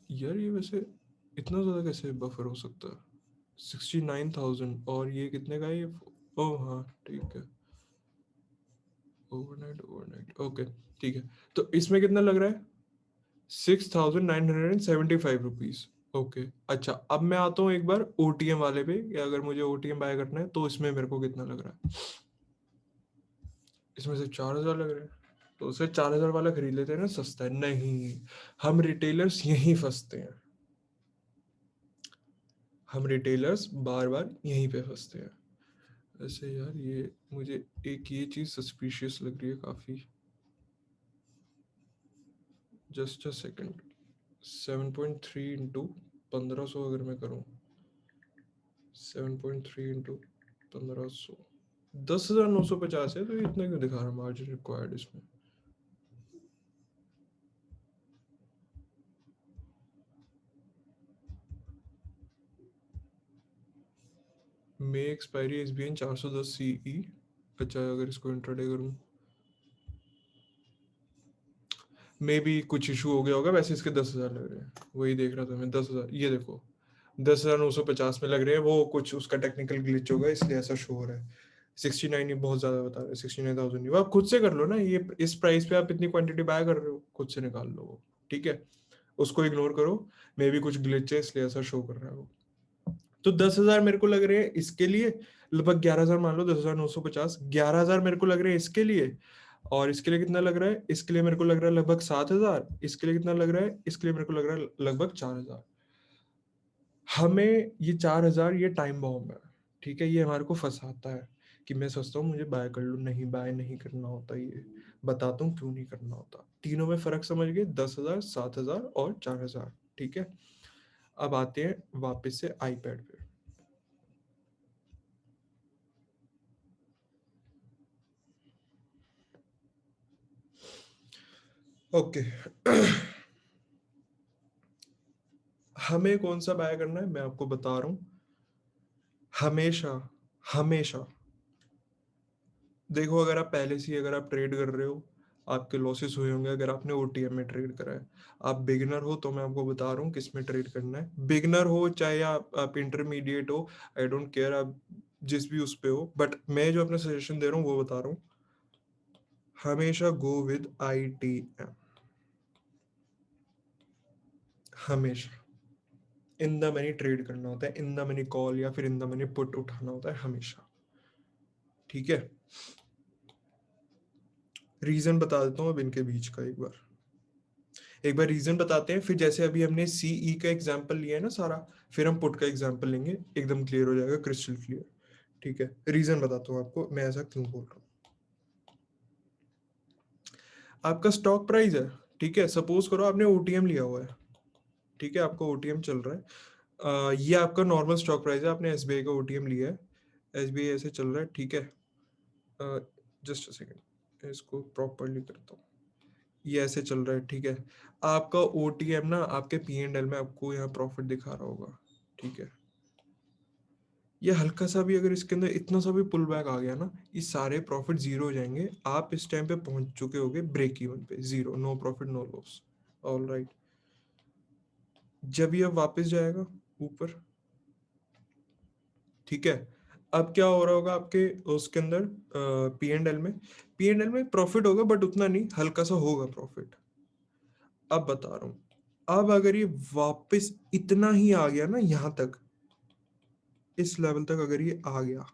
यार ये वैसे इतना ज़्यादा कैसे बफर हो सकता है, 69,000, और ये कितने का है ये, ओह हाँ ठीक है, ओवरनाइट, ओवरनाइट, ओके, ठीक है। तो इसमें कितना लग रहा है, 6,975 रुपीज, ओके। अच्छा, अब मैं आता हूँ एक बार OTM वाले पे, कि अगर मुझे OTM बाय करना है तो इसमें मेरे को कितना लग रहा है, इसमें से 4,000 लग रहे हैं, तो उसे 4,000 वाला खरीद लेते हैं ना, सस्ता है। नहीं, हम रिटेलर्स यहीं फंसते हैं, हम रिटेलर्स बार बार यहीं पे फंसते हैं। ऐसे यार, ये मुझे एक ये चीज़ सस्पिशियस लग रही है काफ़ी, जस्ट अ सेकेंड। 7.3 इंटू 1500 अगर मैं करूँ, 7.3 इंटू 1500, 10,950 है, तो ये इतना क्यों दिखा रहा है मार्जिन रिक्वायर्ड इसमें। मे एक्सपायरी SBI 410 CE, अच्छा अगर इसको इंट्राडे करूँ, मे भी कुछ इशू हो गया होगा, वैसे इसके 10,000 लग रहे हैं, वही देख रहा था मैं, 10,000, ये देखो, 10,950 में लग रहे हैं, वो कुछ उसका टेक्निकल ग्लिच होगा इसलिए ऐसा शो हो रहा है। 69 ही बहुत ज्यादा बता रहे हैं, 69,000 नहीं। वो आप खुद से कर लो ना, ये इस प्राइस पे आप इतनी क्वांटिटी बाय कर रहे हो, खुद से निकाल लो वो, ठीक है। उसको इग्नोर करो, मे भी कुछ ग्लिच है इसलिए ऐसा शो कर रहा है वो। तो 10,000 मेरे को लग रहे हैं इसके लिए, लगभग 11,000 मान लो, 10,950, 11,000 मेरे को लग रहे हैं इसके लिए। और इसके लिए कितना लग रहा है? इसके लिए मेरे को लग रहा है लगभग 7,000। इसके लिए कितना लग रहा है? इसके लिए मेरे को लग रहा है लगभग 4,000। हमें ये 4,000 ये टाइम बॉम्ब है, ठीक है। ये हमारे को फंसाता है कि मैं सोचता हूँ मुझे बाय कर लूँ, नहीं बाय नहीं करना होता। ये बताता हूँ क्यों नहीं करना होता। तीनों में फर्क समझ गए, 10,000, 7,000 और 4,000, ठीक है। अब आते हैं वापस से आईपैड पे। ओके हमें कौन सा बाय करना है मैं आपको बता रहा हूँ। हमेशा, हमेशा देखो, अगर आप पहले से ही अगर आप ट्रेड कर रहे हो, आपके लॉसेस हुए होंगे अगर आपने ओटीएम में ट्रेड करा है। आप बिगिनर हो तो मैं आपको बता रहा हूँ किस में ट्रेड करना है। बिगिनर हो चाहे आप इंटरमीडिएट हो, आई डोंट केयर, आप जिस भी उस पे हो, बट मैं जो अपना सजेशन दे रहा हूँ वो बता रहा हूँ। हमेशा गो विद आईटीएम, हमेशा इन द मनी ट्रेड करना होता है, इन द मनी कॉल या फिर इन द मनी पुट उठाना होता है हमेशा, ठीक है। रीजन बता देता हूँ अब इनके बीच का, एक बार रीजन बताते हैं, फिर जैसे अभी हमने सीई का एग्जांपल लिया है ना सारा, फिर हम पुट का एग्जांपल लेंगे, एकदम क्लियर हो जाएगा, क्रिस्टल क्लियर, ठीक है। रीजन बताता हूँ आपको मैं ऐसा क्यों बोल रहा हूँ। आपका स्टॉक प्राइस है, ठीक है, सपोज करो आपने ओटीएम लिया हुआ है, ठीक है, आपका ओटीएम चल रहा है। ये आपका नॉर्मल स्टॉक प्राइस है, आपने एसबीआई का ओटीएम लिया है, एसबीआई ऐसे चल रहा है, ठीक है। जस्ट अ सेकेंड, इसको प्रॉपरली करता हूँ। ये ऐसे चल रहा है, ठीक है। आपका ओटीएम ना आपके पी एंड एल में आपको यहाँ प्रॉफिट दिखा रहा होगा, ठीक है। ये हल्का सा भी अगर इसके अंदर इतना सा भी पुल बैक आ गया ना, ये सारे प्रॉफिट जीरो हो जाएंगे। आप इस टाइम पे पहुंच चुके होगे ब्रेक इवन पे, zero, no profit no loss, all right. जब ये वापस जाएगा ऊपर, ठीक है, अब क्या हो रहा होगा आपके उसके अंदर पी एंड एल में प्रॉफिट होगा बट उतना नहीं, हल्का सा होगा प्रॉफिट। अब बता रहा हूं, अब अगर ये वापस इतना ही आ गया ना यहां तक, इस लेवल तक अगर ये आ गया,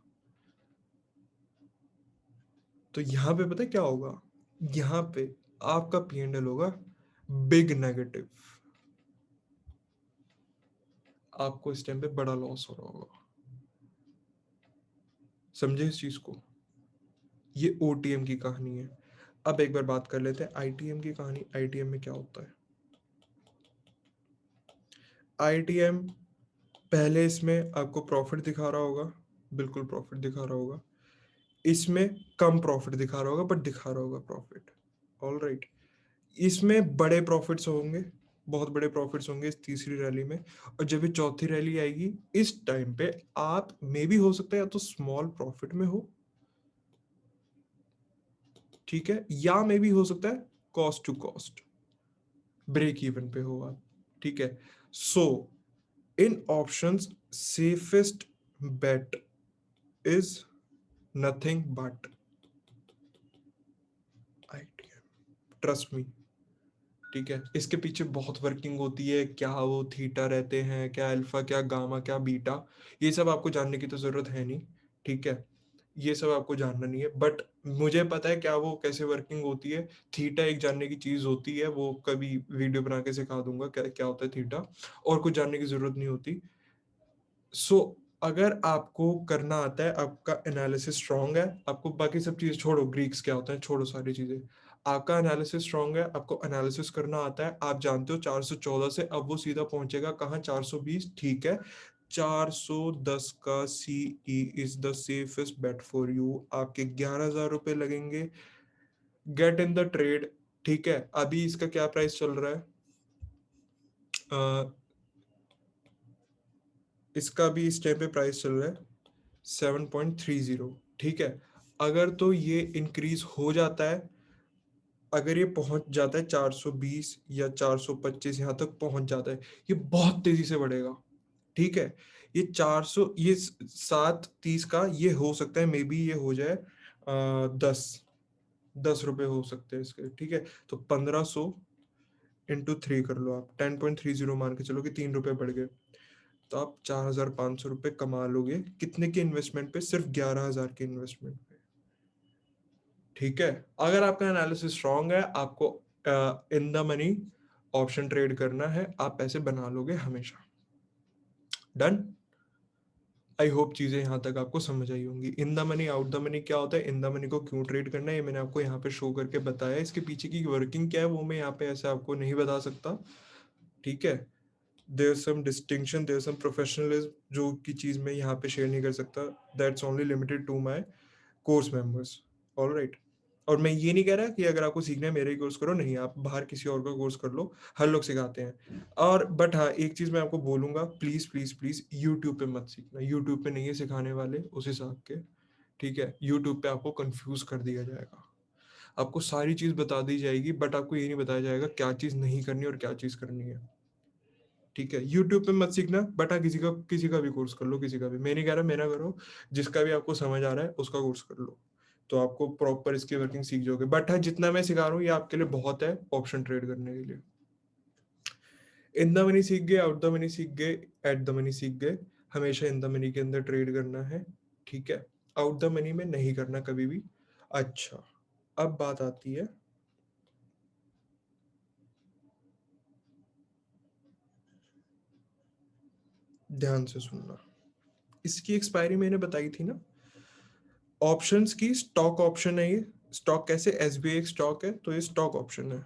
तो यहां पे पता है क्या होगा? यहां पे आपका पी एंड एल होगा बिग नेगेटिव, आपको इस टाइम पे बड़ा लॉस हो रहा होगा। समझे इस चीज को? ये ओटीएम की कहानी है। अब एक बार बात कर लेते हैं आईटीएम की कहानी। आईटीएम में क्या होता है? आईटीएम पहले इसमें आपको प्रॉफिट दिखा रहा होगा, बिल्कुल प्रॉफिट दिखा रहा होगा। इसमें कम प्रॉफिट दिखा रहा होगा बट दिखा रहा होगा प्रॉफिट, ऑल राइट। इसमें बड़े प्रॉफिट्स होंगे, बहुत बड़े प्रॉफिट्स होंगे इस तीसरी रैली में। और जब ये चौथी रैली आएगी इस टाइम पे आप मे भी हो सकता है या तो स्मॉल प्रॉफिट में हो, ठीक है, या मे भी हो सकता है cost to cost break even पे हो आप, ठीक है। So in options safest bet is nothing but ITM, trust me, ठीक है। इसके पीछे बहुत वर्किंग होती है, क्या वो थीटा रहते हैं, क्या अल्फा, क्या गामा, क्या बीटा, ये सब आपको जानने की तो जरूरत है नहीं, ठीक है। ये सब आपको जानना नहीं है, बट मुझे पता है क्या वो कैसे वर्किंग होती है। थीटा एक जानने की चीज होती है, वो कभी वीडियो बना के सिखा दूंगा क्या क्या होता है थीटा, और कुछ जानने की जरूरत नहीं होती। सो अगर आपको करना आता है, आपका एनालिसिस स्ट्रांग है, आपको बाकी सब चीजें छोड़ो, ग्रीक्स क्या होता है छोड़ो, सारी चीजें, आपका एनालिसिस स्ट्रांग है, आपको एनालिसिस करना आता है, आप जानते हो 414 से अब वो सीधा पहुंचेगा कहाँ? 420, ठीक है। 410 का CE is the safest bet for you, आपके 11,000 रुपए लगेंगे, गेट इन द ट्रेड, ठीक है। अभी इसका क्या प्राइस चल रहा है? इसका भी इस टाइम पे प्राइस चल रहा है 7.30, ठीक है। अगर तो ये इंक्रीज हो जाता है, अगर ये पहुंच जाता है 420 या 425, यहाँ तक पहुंच जाता है, ये बहुत तेजी से बढ़ेगा, ठीक है, ये 400, ये 7.30 का ये हो सकता है, मे बी ये हो जाए 10 रुपए हो सकते हैं इसके, ठीक है। तो 1500 इंटू 3 कर लो आप, 10.30 मान के चलो कि 3 रुपए बढ़ गए, तो आप 4,500 रुपए कमा लोगे। कितने के इन्वेस्टमेंट पे? सिर्फ 11,000 के इन्वेस्टमेंट पे, ठीक है। अगर आपका एनालिसिस स्ट्रांग है, आपको इन द मनी ऑप्शन ट्रेड करना है, आप पैसे बना लोगे हमेशा। डन। आई होप चीजें यहाँ तक आपको समझ आई होंगी। इन the money out the money क्या होता है, इन द मनी को क्यों ट्रेड करना है, ये मैंने आपको यहाँ पे शो करके बताया। इसके पीछे की वर्किंग क्या है वो मैं यहाँ पे ऐसे आपको नहीं बता सकता, ठीक है। There some distinction, there some professionalism जो की चीज मैं यहाँ पे शेयर नहीं कर सकता, that's only limited to my course members. All right. और मैं ये नहीं कह रहा कि अगर आपको सीखना है मेरे ही कोर्स करो, नहीं, आप बाहर किसी और का कोर्स कर लो, हर लोग सिखाते हैं। और बट हाँ, एक चीज मैं आपको बोलूंगा, प्लीज प्लीज प्लीज यूट्यूब पे मत सीखना, यूट्यूब पे नहीं है सिखाने वाले उस हिसाब के, ठीक है। यूट्यूब पे आपको कंफ्यूज कर दिया जाएगा, आपको सारी चीज बता दी जाएगी, बट आपको ये नहीं बताया जाएगा क्या चीज नहीं करनी और क्या चीज करनी है, ठीक है। यूट्यूब पे मत सीखना, बट हाँ किसी का भी कोर्स कर लो, किसी का भी, मैं नहीं कह रहा मेरा करो, जिसका भी आपको समझ आ रहा है उसका कोर्स कर लो, तो आपको प्रॉपर इसकी वर्किंग सीख जाओगे। बट हाँ, जितना मैं सिखा रहा हूँ ये आपके लिए बहुत है ऑप्शन ट्रेड करने के लिए। इन द मनी सीख गए, आउट द मनी सीख गए, एट द मनी सीख गए, हमेशा इन द मनी के अंदर ट्रेड करना है, ठीक है। आउट द मनी में नहीं करना कभी भी। अच्छा, अब बात आती है, ध्यान से सुनना, इसकी एक्सपायरी मैंने बताई थी ना, ऑप्शंस की, स्टॉक ऑप्शन है ये। स्टॉक कैसे? एसबीआई एक स्टॉक है, तो ये स्टॉक ऑप्शन है,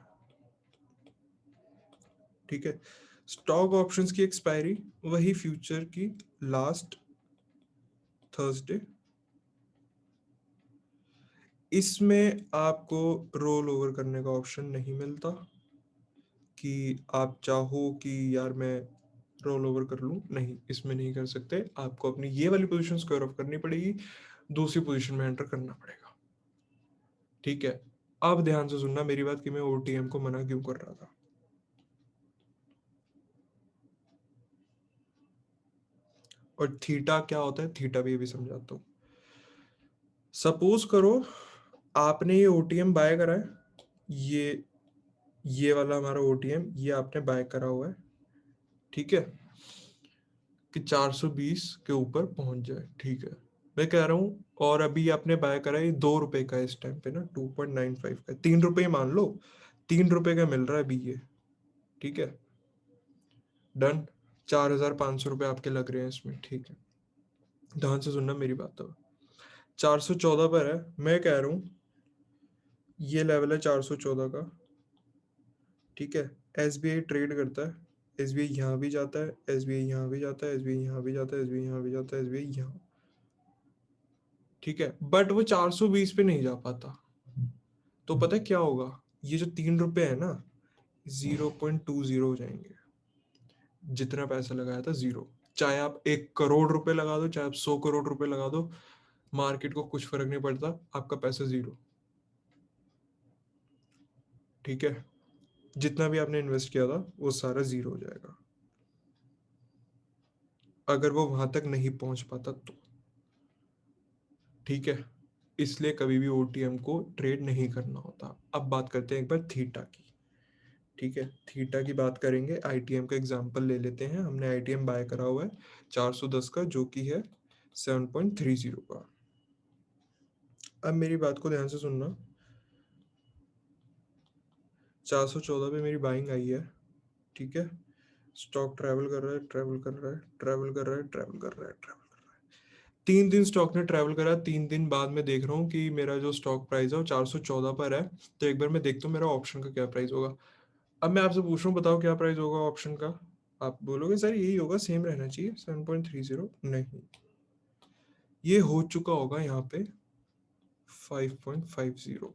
ठीक है। स्टॉक ऑप्शंस की एक्सपायरी वही फ्यूचर की लास्ट थर्सडे। इसमें आपको रोल ओवर करने का ऑप्शन नहीं मिलता कि आप चाहो कि यार मैं रोल ओवर कर लूं, नहीं, इसमें नहीं कर सकते। आपको अपनी ये वाली पोजीशन स्क्वायर ऑफ करनी पड़ेगी, दूसरी पोजीशन में एंटर करना पड़ेगा, ठीक है। अब ध्यान से सुनना मेरी बात कि मैं ओटीएम को मना क्यों कर रहा था। और थीटा क्या होता है, थीटा भी समझाता हूँ। सपोज करो आपने ये ओटीएम बाय करा है, ये वाला हमारा ओटीएम ये आपने बाय करा हुआ है, ठीक है, कि 420 के ऊपर पहुंच जाए, ठीक है। मैं कह रहा हूँ, और अभी आपने बाय करा है 2 रुपए का, इस टाइम पे ना 2.95 का, 3 रुपए मान लो, 3 रुपए का मिल रहा है अभी ये, ठीक है। डन। 4,500 रुपये आपके लग रहे हैं इसमें, ठीक है। ध्यान से सुनना मेरी बात, तो 414 पर है, मैं कह रहा हूँ ये लेवल है 414 का, ठीक है। एसबीआई ट्रेड करता है, एसबीआई यहाँ भी जाता है, एसबीआई यहाँ भी जाता है, एसबीआई यहाँ भी जाता है, एसबीआई यहाँ भी जाता है, एसबीआई यहाँ, ठीक है। बट वो 420 पे नहीं जा पाता, तो पता है क्या होगा, ये जो 3 रुपए है ना, 0.20 हो जाएंगे, जितना पैसा लगाया था जीरो। चाहे आप 1 करोड़ रुपए लगा दो, चाहे आप 100 करोड़ रुपए लगा दो, मार्केट को कुछ फर्क नहीं पड़ता, आपका पैसा जीरो, ठीक है। जितना भी आपने इन्वेस्ट किया था वो सारा जीरो हो जाएगा, अगर वो वहां तक नहीं पहुंच पाता तो, ठीक है। इसलिए कभी भी ओटीएम को ट्रेड नहीं करना होता। अब बात करते हैं एक बार थीटा की, ठीक है। थीटा की बात करेंगे, आईटीएम का एग्जांपल ले लेते हैं, हमने आईटीएम बाय करा हुआ है 410 का, जो कि है 7.30 का। अब मेरी बात को ध्यान से सुनना, 414 पे मेरी बाइंग आई है, ठीक है। स्टॉक ट्रैवल कर रहा है, ट्रैवल कर रहा है, ट्रैवल कर रहा है, ट्रैवल कर रहा है, ट्रैवल कर रहा है, 3 दिन स्टॉक ने ट्रैवल करा, 3 दिन बाद में देख रहा हूँ कि मेरा जो स्टॉक प्राइस है वो 414 पर है। तो एक बार मैं देखता हूँ मेरा ऑप्शन का क्या प्राइस होगा। अब मैं आपसे पूछ रहा हूँ, बताओ क्या प्राइस होगा ऑप्शन का। आप बोलोगे सर यही होगा, सेम रहना चाहिए 7.30, नहीं, ये हो चुका होगा यहाँ पे 5.50।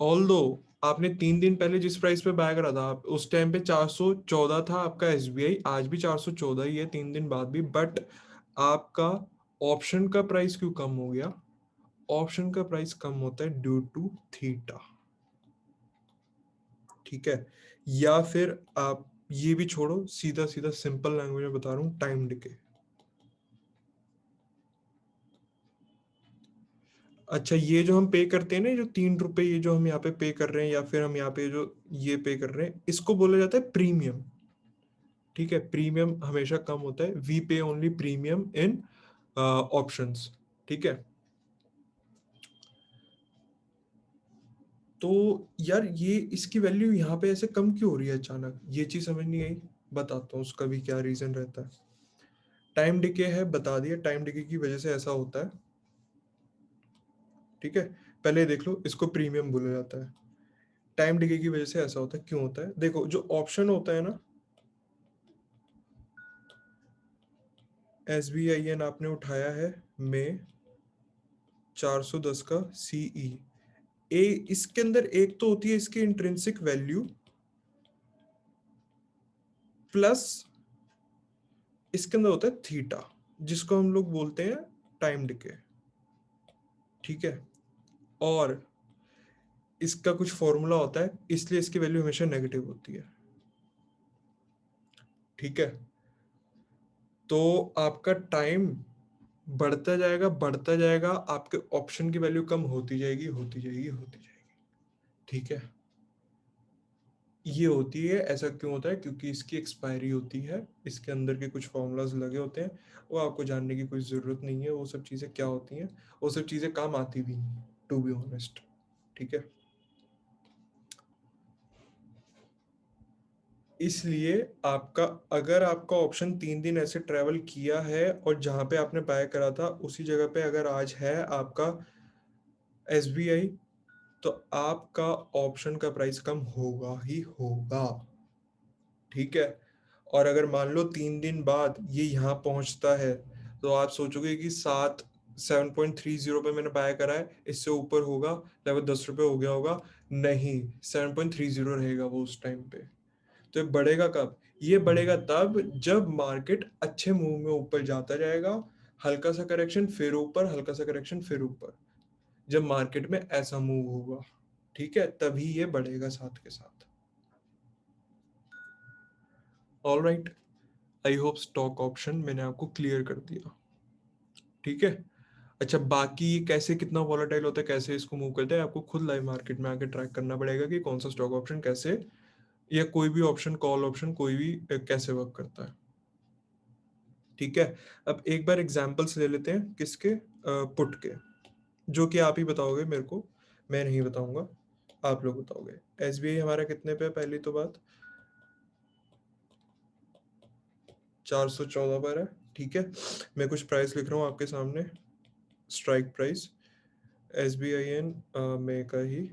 ऑल दो आपने 3 दिन पहले जिस प्राइस पे बाय करा था, आप उस टाइम पे 414 था आपका एसबीआई, आज भी 414 ही है 3 दिन बाद भी, बट आपका ऑप्शन का प्राइस क्यों कम हो गया? ऑप्शन का प्राइस कम होता है ड्यू टू थीटा, ठीक है। या फिर आप ये भी छोड़ो, सीधा सीधा सिंपल लैंग्वेज में बता रहा हूँ, टाइम डिके। अच्छा, ये जो हम पे करते हैं ना, जो 3 रुपए ये जो हम यहाँ पे पे कर रहे हैं, या फिर हम यहाँ पे जो ये पे कर रहे हैं, इसको बोला जाता है प्रीमियम। ठीक है, प्रीमियम हमेशा कम होता है, वी पे ओनली प्रीमियम इन ऑप्शंस। ठीक है, तो यार ये इसकी वैल्यू यहाँ पे ऐसे कम क्यों हो रही है अचानक, ये चीज समझ नहीं आई। बताता हूँ उसका भी क्या रीजन रहता है। टाइम डिके है, बता दिया, टाइम डिके की वजह से ऐसा होता है। ठीक है, पहले देख लो, इसको प्रीमियम बोला जाता है। टाइम डिके की वजह से ऐसा होता है, क्यों होता है, देखो जो ऑप्शन होता है ना, SBIN आपने उठाया है मई 410 का सीई, ए इसके अंदर एक तो होती है इसकी इंट्रिंसिक वैल्यू, प्लस इसके अंदर होता है थीटा, जिसको हम लोग बोलते हैं टाइम डिके। ठीक है, और इसका कुछ फॉर्मूला होता है, इसलिए इसकी वैल्यू हमेशा नेगेटिव होती है। ठीक है, तो आपका टाइम बढ़ता जाएगा, आपके ऑप्शन की वैल्यू कम होती जाएगी, होती जाएगी, होती जाएगी। ठीक है, ये होती है, ऐसा क्यों होता है, क्योंकि इसकी एक्सपायरी होती है, इसके अंदर के कुछ फॉर्मूलाज लगे होते हैं, वो आपको जानने की कोई ज़रूरत नहीं है, वो सब चीज़ें क्या होती हैं, वो सब चीज़ें काम आती भी नहीं, टू बी ऑनेस्ट। ठीक है, इसलिए आपका, अगर आपका ऑप्शन 3 दिन ऐसे ट्रेवल किया है और जहां पे आपने बाय करा था उसी जगह पे अगर आज है आपका SBI, तो आपका ऑप्शन का प्राइस कम होगा ही होगा। ठीक है, और अगर मान लो 3 दिन बाद ये यहाँ पहुंचता है, तो आप सोचोगे कि 7.30 पे मैंने बाय करा है, इससे ऊपर होगा, लगभग 10 रुपये हो गया होगा। नहीं, 7.30 रहेगा वो उस टाइम पे। तो ये बढ़ेगा कब, ये बढ़ेगा तब जब मार्केट अच्छे मूव में ऊपर जाता जाएगा, हल्का सा करेक्शन फिर ऊपर, हल्का सा करेक्शन फिर ऊपर, जब मार्केट में ऐसा मूव होगा, ठीक है, तभी ये बढ़ेगा साथ के साथ। All right, I hope stock option मैंने आपको क्लियर कर दिया। ठीक है, अच्छा, बाकी ये कैसे, कितना वॉलेटाइल होता है, कैसे इसको मूव करते हैं, आपको खुद लाइव मार्केट में आके ट्रैक करना पड़ेगा कि कौन सा स्टॉक ऑप्शन कैसे, या कोई भी ऑप्शन, कॉल ऑप्शन कोई भी कैसे वर्क करता है। ठीक है, अब एक बार एग्जांपल्स ले लेते हैं, किसके, पुट के, जो कि आप ही बताओगे मेरे को, मैं नहीं बताऊंगा, आप लोग बताओगे। SBI हमारा कितने पे है, पहली तो बात 414 पर है। ठीक है, मैं कुछ प्राइस लिख रहा हूँ आपके सामने, स्ट्राइक प्राइस SBIN में का ही,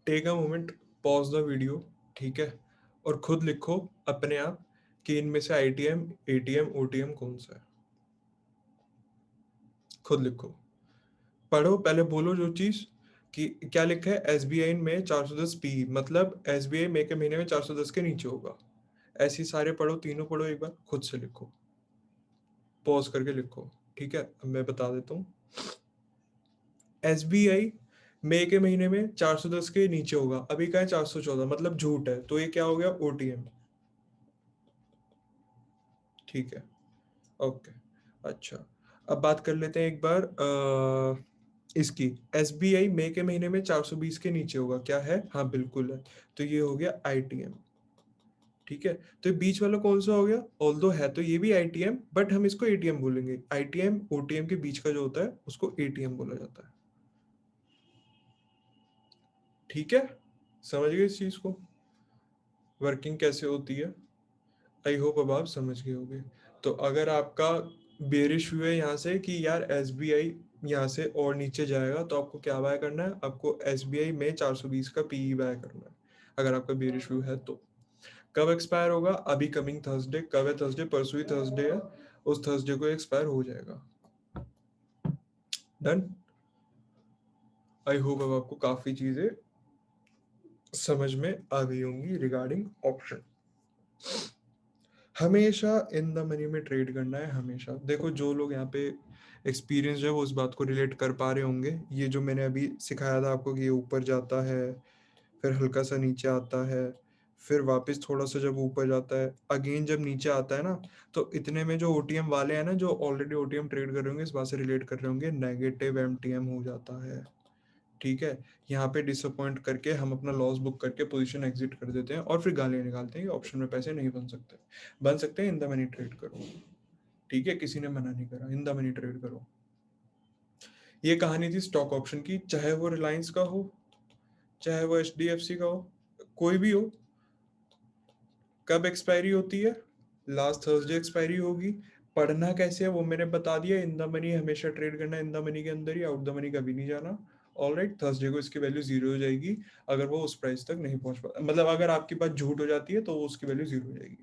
take a moment, pause the video. ठीक है, और खुद लिखो अपने आप कि इनमें से ITM, ATM, OTM कौन सा है, खुद लिखो, पढ़ो, पहले बोलो जो चीज, कि क्या लिखा है, SBI में 410 पी, मतलब SBI मई के महीने में 410 के नीचे होगा। ऐसे ही सारे पढ़ो, तीनों पढ़ो, एक बार खुद से लिखो, पॉज करके लिखो। ठीक है, अब मैं बता देता हूँ, SBI मई के महीने में 410 के नीचे होगा, अभी का है 414, मतलब झूठ है, तो ये क्या हो गया, OTM। ठीक है, ओके, अच्छा, अब बात कर लेते हैं एक बार इसकी, SBI मई के महीने में 420 के नीचे होगा, क्या है, हाँ बिल्कुल है, तो ये हो गया ITM। ठीक है, तो ये बीच वाला कौन सा हो गया, ऑल्दो है तो ये भी ITM, बट हम इसको ATM बोलेंगे, ITM OTM के बीच का जो होता है उसको ATM बोला जाता है। ठीक है, समझ गए इस चीज को, वर्किंग कैसे होती है, आई होप अब आप समझ गए होंगे। तो अगर आपका बेरिश व्यू है यहाँ से कि यार SBI यहाँ से और नीचे जाएगा तो आपको क्या बाय करना है, आपको SBI में 420 का PE बाय करना है अगर आपका बेरिश व्यू है तो। कब एक्सपायर होगा, अभी कमिंग थर्सडे, कब है थर्सडे, परसों ही थर्सडे है, उस थर्सडे को एक्सपायर हो जाएगा। डन। आई होप अब आपको काफी चीजें समझ में आ गई होंगी रिगार्डिंग ऑप्शन। हमेशा इन द मनी में ट्रेड करना है हमेशा। देखो जो लोग यहाँ पे एक्सपीरियंस है वो उस बात को रिलेट कर पा रहे होंगे। ये जो मैंने अभी सिखाया था आपको कि ये ऊपर जाता है, फिर हल्का सा नीचे आता है, फिर वापस थोड़ा सा जब ऊपर जाता है, अगेन जब नीचे आता है ना, तो इतने में जो OTM वाले हैं ना, जो ऑलरेडी OTM ट्रेड कर रहे होंगे, इस बात से रिलेट कर रहे होंगे, नेगेटिव MTM हो जाता है। ठीक है, यहाँ पे डिसअपॉइंट करके हम अपना लॉस बुक करके पोजीशन एग्जिट कर देते हैं और फिर गालियां निकालते हैं कि ऑप्शन में पैसे नहीं बन सकते। बन सकते हैं, इन द मनी ट्रेड करो। ठीक है, किसी ने मना नहीं करा, इन द मनी ट्रेड करो। ये कहानी थी स्टॉक ऑप्शन की, चाहे वो रिलायंस का हो, चाहे वो HDFC का हो, कोई भी हो। कब एक्सपायरी होती है, लास्ट थर्सडे एक्सपायरी होगी। पढ़ना कैसे है वो मैंने बता दिया। इन द मनी हमेशा ट्रेड करना है, इन द मनी के अंदर ही, आउट द मनी कभी नहीं जाना। ऑलराइट, थर्सडे को इसकी वैल्यू 0 हो जाएगी अगर वो उस प्राइस तक नहीं पहुंच पाता, मतलब अगर आपकी बात झूठ हो जाती है तो उसकी वैल्यू 0 हो जाएगी।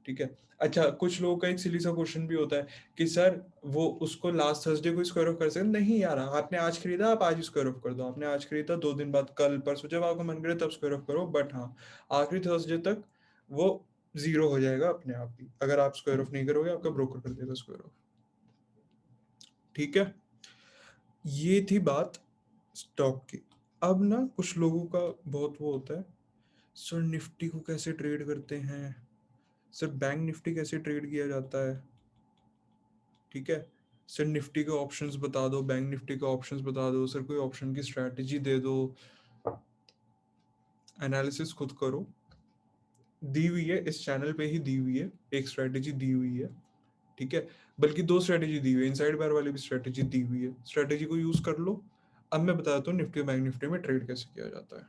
ठीक है। अच्छा, कुछ लोगों का एक सिली सा क्वेश्चन भी होता है कि सर वो उसको लास्ट थर्सडे को स्क्वायर ऑफ कर सकते नहीं यार, आपने आज खरीदा आप आज स्क्वायर ऑफ कर दो, आपने आज खरीदा 2 दिन बाद कल परसों जब आपको मन करे तब स्क्वायर ऑफ करो, बट हाँ आखिरी थर्सडे तक वो 0 हो जाएगा अपने आप ही। अगर आप स्क्वायर ऑफ नहीं करोगे आपका ब्रोकर कर देगा स्क्वायर ऑफ। ठीक है, ये थी बात स्टॉक की। अब ना कुछ लोगों का बहुत वो होता है, सर निफ्टी को कैसे ट्रेड करते हैं, सर बैंक निफ्टी कैसे ट्रेड किया जाता है। ठीक है, सर निफ्टी के ऑप्शंस बता दो, बैंक निफ्टी के ऑप्शंस बता दो, सर कोई ऑप्शन की स्ट्रैटेजी दे दो। एनालिसिस खुद करो, दी हुई है इस चैनल पे ही, दी हुई है एक स्ट्रैटेजी दी हुई है। ठीक है, बल्कि 2 स्ट्रैटेजी दी हुई है, इनसाइड बार वाली भी स्ट्रैटेजी दी हुई है, स्ट्रैटेजी को यूज कर लो। अब मैं बताता हूँ निफ्टी और बैंक निफ्टी में ट्रेड कैसे किया जाता है।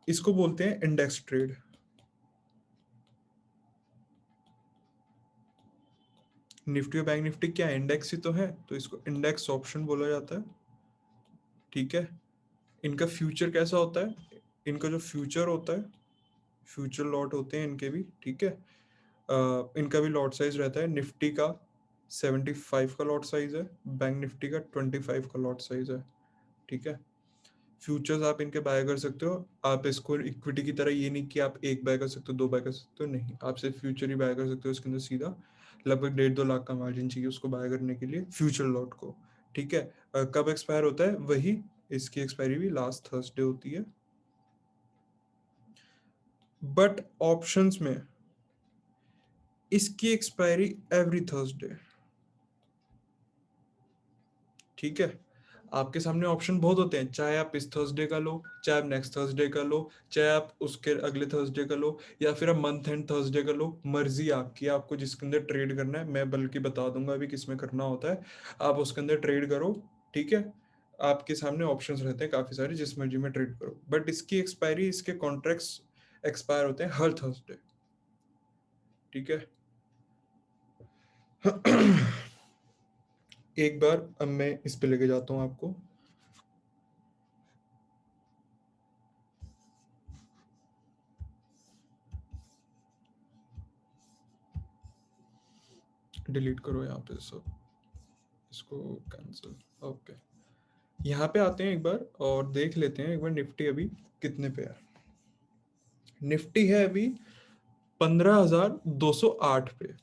इसको बोलते हैं इंडेक्स ट्रेड। निफ्टी और बैंक निफ्टी क्या इंडेक्स ही तो है, तो इसको इंडेक्स ऑप्शन बोला जाता है। ठीक है, इनका फ्यूचर कैसा होता है, इनका जो फ्यूचर होता है, फ्यूचर लॉट होते हैं इनके भी। ठीक है, इनका भी लॉट साइज रहता है। निफ्टी का 75 का लॉट साइज है, बैंक निफ्टी का 25 का लॉट साइज है। ठीक है, फ्यूचर्स आप इनके बाय कर सकते हो। आप इसको इक्विटी की तरह ये नहीं कि आप 1 बाय कर सकते हो 2 बाय कर सकते हो, नहीं, आप सिर्फ फ्यूचर ही बाय कर सकते हो। इसके अंदर सीधा लगभग 1.5-2 लाख का मार्जिन चाहिए उसको बाय करने के लिए, फ्यूचर लॉट को। ठीक है, कब एक्सपायर होता है, वही इसकी एक्सपायरी भी लास्ट थर्सडे होती है। बट ऑप्शंस में इसकी एक्सपायरी एवरी थर्सडे। ठीक है, आपके सामने ऑप्शन बहुत होते हैं, चाहे आप इस थर्सडे का लो, चाहे आप नेक्स्ट थर्सडे का लो, चाहे आप उसके अगले थर्सडे का लो, या फिर आप मंथ एंड थर्सडे का लो, मर्जी आपकी, आपको जिसके अंदर ट्रेड करना है। मैं बल्कि बता दूंगा अभी किस में करना होता है, आप उसके अंदर ट्रेड करो। ठीक है, आपके सामने ऑप्शंस रहते हैं काफी सारे, जिस मर्जी में ट्रेड करो, बट इसकी एक्सपायरी, इसके कॉन्ट्रैक्ट्स एक्सपायर होते हैं हर थर्सडे। ठीक है। एक बार अब मैं इस पे लेके जाता हूँ आपको। डिलीट करो यहाँ पे सब, इसको कैंसिल। ओके, यहाँ पे आते हैं एक बार और देख लेते हैं एक बार निफ्टी अभी कितने पे है। निफ्टी है अभी 15,208 पे।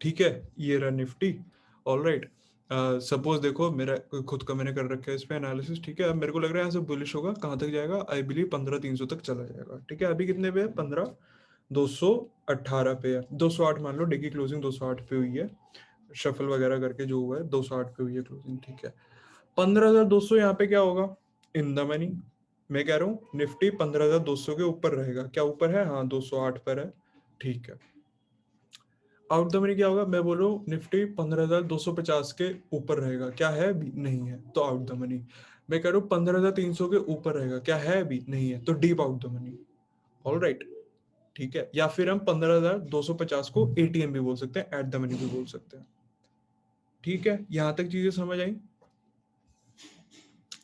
ठीक है, ये रहा निफ्टी। ऑलराइट, सपोज देखो मेरा खुद का मैंने कर रखा है इस पे एनालिसिस। ठीक है, अब मेरे को लग रहा है यहाँ से बुलिश होगा, कहाँ तक जाएगा, आई बिलीव 15,300 तक चला जाएगा। ठीक है, अभी कितने पे है, 15,218 पे है, 208 मान लो, डे की क्लोजिंग 208 पे हुई है, शफल वगैरह करके जो हुआ है 208 पे हुई है क्लोजिंग। ठीक है, 15,200 यहाँ पे क्या होगा, इन द मनी। मैं कह रहा हूँ निफ्टी 15,200 के ऊपर रहेगा, क्या ऊपर है, हाँ 208 पर है। ठीक है, आउट द मनी क्या होगा, मैं बोल रहा हूँ निफ्टी 15,250 के ऊपर रहेगा, क्या है अभी, नहीं है, तो आउट द मनी। मैं कह रहा हूँ 15,300 के ऊपर रहेगा, क्या है अभी, नहीं है, तो deep out the money. All right, ठीक है। या फिर हम 15,250 को एटीएम भी बोल सकते हैं, एट द मनी भी बोल सकते हैं। ठीक है, यहां तक चीजें समझ आई।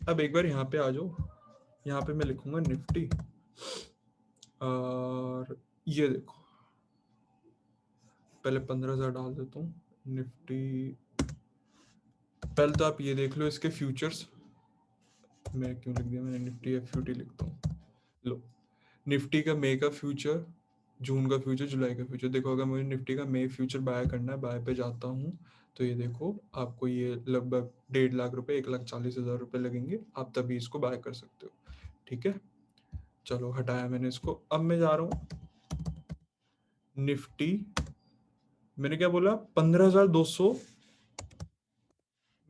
अब एक बार यहाँ पे आ जाओ, यहाँ पे मैं लिखूंगा निफ्टी, और ये देखो, पहले 15,000 डाल देता हूँ निफ्टी। पहले तो आप ये देख लो इसके फ्यूचर्स, मैं क्यों लिख दिया मैंने, निफ्टी एफयूटी लिखता हूँ। लो, निफ्टी का मई का फ्यूचर, जून का फ्यूचर, जुलाई का फ्यूचर। देखो अगर मुझे निफ्टी का मई फ्यूचर बाय करना है, बाय पे जाता हूँ, तो ये देखो आपको ये लगभग 1.5 लाख रुपए, 1,40,000 रुपए लगेंगे, आप तभी इसको बाय कर सकते हो। ठीक है, चलो हटाया मैंने इसको। अब मैं जा रहा हूँ निफ्टी, मैंने क्या बोला, 15,200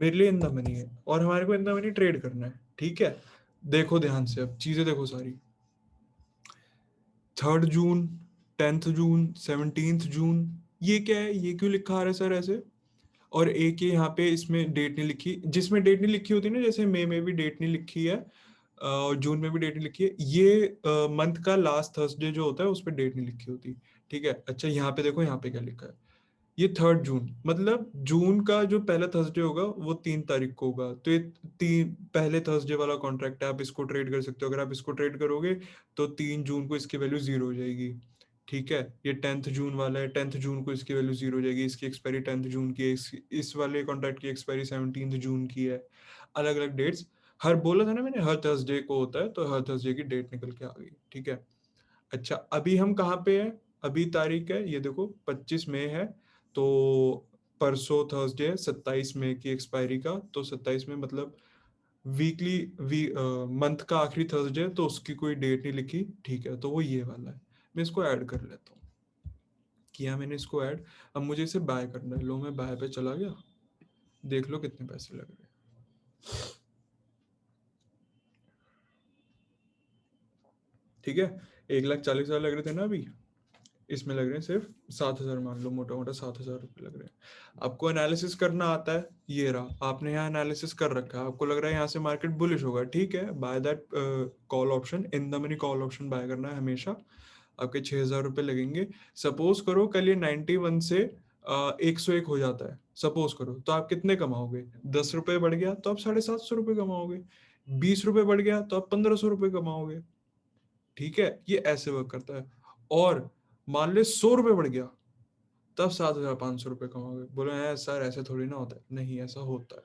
मेरे लिए इन द मनी है, और हमारे को इन द मनी ट्रेड करना है। ठीक है, देखो ध्यान से, अब चीजें देखो सारी, 3 जून, 10 जून, 17 जून, ये क्या है, ये क्यों लिखा आ रहा है सर ऐसे, और एक ये यहाँ पे इसमें डेट नहीं लिखी, जिसमें डेट नहीं लिखी होती ना, जैसे मई में भी डेट नहीं लिखी है और जून में भी डेट नहीं लिखी है, ये मंथ का लास्ट थर्सडे जो होता है उस पर डेट नहीं लिखी होती। ठीक है, अच्छा यहाँ पे देखो, यहाँ पे क्या लिखा है, ये 3 जून, मतलब जून का जो पहला थर्सडे होगा वो 3 तारीख को होगा, तो ये पहले थर्सडे वाला कॉन्ट्रैक्ट है, आप इसको ट्रेड कर सकते हो। अगर आप इसको ट्रेड करोगे तो 3 जून को इसकी वैल्यू 0 हो जाएगी। ठीक है, ये 10th जून वाला है, 10th जून को इसकी वैल्यू 0 हो जाएगी, इसकी एक्सपायरी 10th जून की है, इस वाले कॉन्ट्रैक्ट की एक्सपायरी 17th जून की है। अलग अलग डेट्स, हर बोला था ना मैंने, हर थर्सडे को होता है, तो हर थर्सडे की डेट निकल के आ गई। ठीक है, अच्छा अभी हम कहाँ पे हैं, अभी तारीख है ये देखो 25 मई है, तो परसों थर्सडे है 27 मई की एक्सपायरी का, तो 27 में मतलब वीकली मंथ का आखिरी थर्सडे है, तो उसकी कोई डेट नहीं लिखी। ठीक है, तो वो ये वाला है, मैं इसको ऐड कर लेता हूँ। किया मैंने इसको ऐड, अब मुझे इसे बाय करना है। लो मैं बाय पे चला गया, देख लो कितने पैसे लग रहे हैं। ठीक है, 1,40,000 लग रहे थे ना अभी, इसमें लग रहे हैं सिर्फ 7,000, मान लो मोटा मोटा 7,000 रुपये लग रहे हैं। आपको एनालिसिस करना आता है, ये रहा, आपने यहाँ एनालिसिस कर रखा है, आपको लग रहा है यहाँ से मार्केट बुलिश होगा, ठीक है, buy that call option, in the money call option buy करना है हमेशा। आपके 6,000 रुपये लगेंगे। सपोज करो कल ये 91 से 101 हो जाता है, सपोज करो, तो आप कितने कमाओगे, 10 रुपये बढ़ गया तो आप 750 रुपये कमाओगे, 20 रुपये बढ़ गया तो आप 1,500 रुपये कमाओगे। ठीक है, ये ऐसे वर्क करता है। और मान ले 100 रुपये बढ़ गया, तब 7,500 रुपये कमाओगे। बोले हैं सर ऐसे थोड़ी ना होता है, नहीं ऐसा होता है।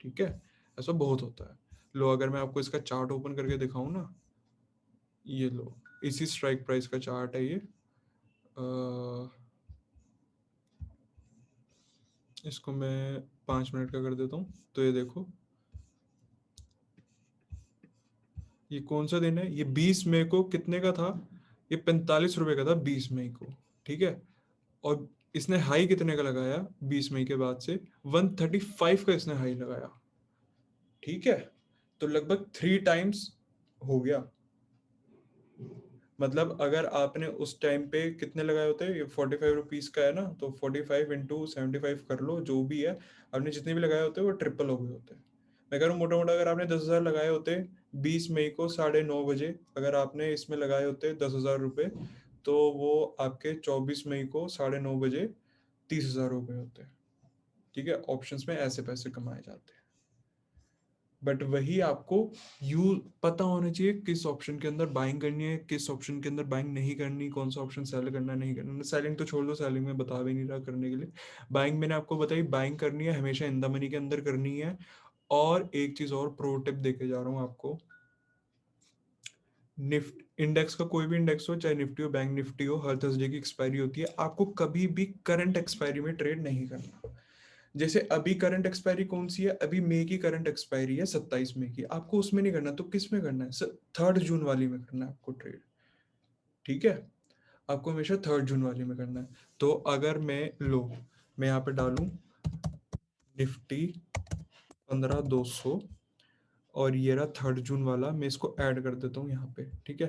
ठीक है, ऐसा बहुत होता है। लो अगर मैं आपको इसका चार्ट ओपन करके दिखाऊं ना, ये लो, इसी स्ट्राइक प्राइस का चार्ट है ये। इसको मैं 5 मिनट का कर देता हूँ, तो ये देखो, ये कौन सा दिन है, ये 20 मई को कितने का था, ये 45 रुपए का था 20 मई को। ठीक है, और इसने हाई कितने का लगाया 20 मई के बाद से, 135 का इसने हाई लगाया। ठीक है, तो लगभग 3 टाइम्स हो गया। मतलब अगर आपने उस टाइम पे कितने लगाए होते हैं, ये 45 रुपीज का है ना, तो 45 × 75 कर लो, जो भी है, आपने जितने भी लगाए होते हैं वो ट्रिपल हो गए होते हैं। मैं कह रहा हूँ मोटा मोटा, अगर आपने 10,000 लगाए होते 20 मई को 9:30 बजे, अगर आपने इसमें लगाए होते 10,000 रुपये, तो वो आपके 24 मई को 9:30 बजे 30,000 हो गए होते। ठीक है, ऑप्शंस में ऐसे पैसे कमाए जाते हैं। बट वही आपको यू पता होना चाहिए किस ऑप्शन के अंदर बाइंग करनी है, किस ऑप्शन के अंदर बाइंग नहीं करनी, कौन सा ऑप्शन सेल करना नहीं करना। सेलिंग तो छोड़ दो, सेलिंग में बता भी नहीं रहा करने के लिए। बाइंग मैंने आपको बताई, बाइंग करनी है हमेशा इन द मनी के अंदर करनी है। और एक चीज और प्रो टिप देके जा रहा हूँ आपको, निफ्ट इंडेक्स का कोई भी इंडेक्स हो, चाहे निफ्टी हो, बैंक निफ्टी हो, हर थर्सडे की एक्सपायरी होती है। आपको कभी भी करंट एक्सपायरी में ट्रेड नहीं करना। जैसे अभी करंट एक्सपायरी कौन सी है, अभी मई की करंट एक्सपायरी है 27 मई की, आपको उसमें नहीं करना, तो किस में करना है सर, 3 जून वाली में करना है आपको ट्रेड। ठीक है, आपको हमेशा 3 जून वाली में करना है। तो अगर मैं यहाँ पे डालूं निफ्टी 15,200, और ये रहा 3 जून वाला, मैं इसको ऐड कर देता हूँ यहाँ पे। ठीक है,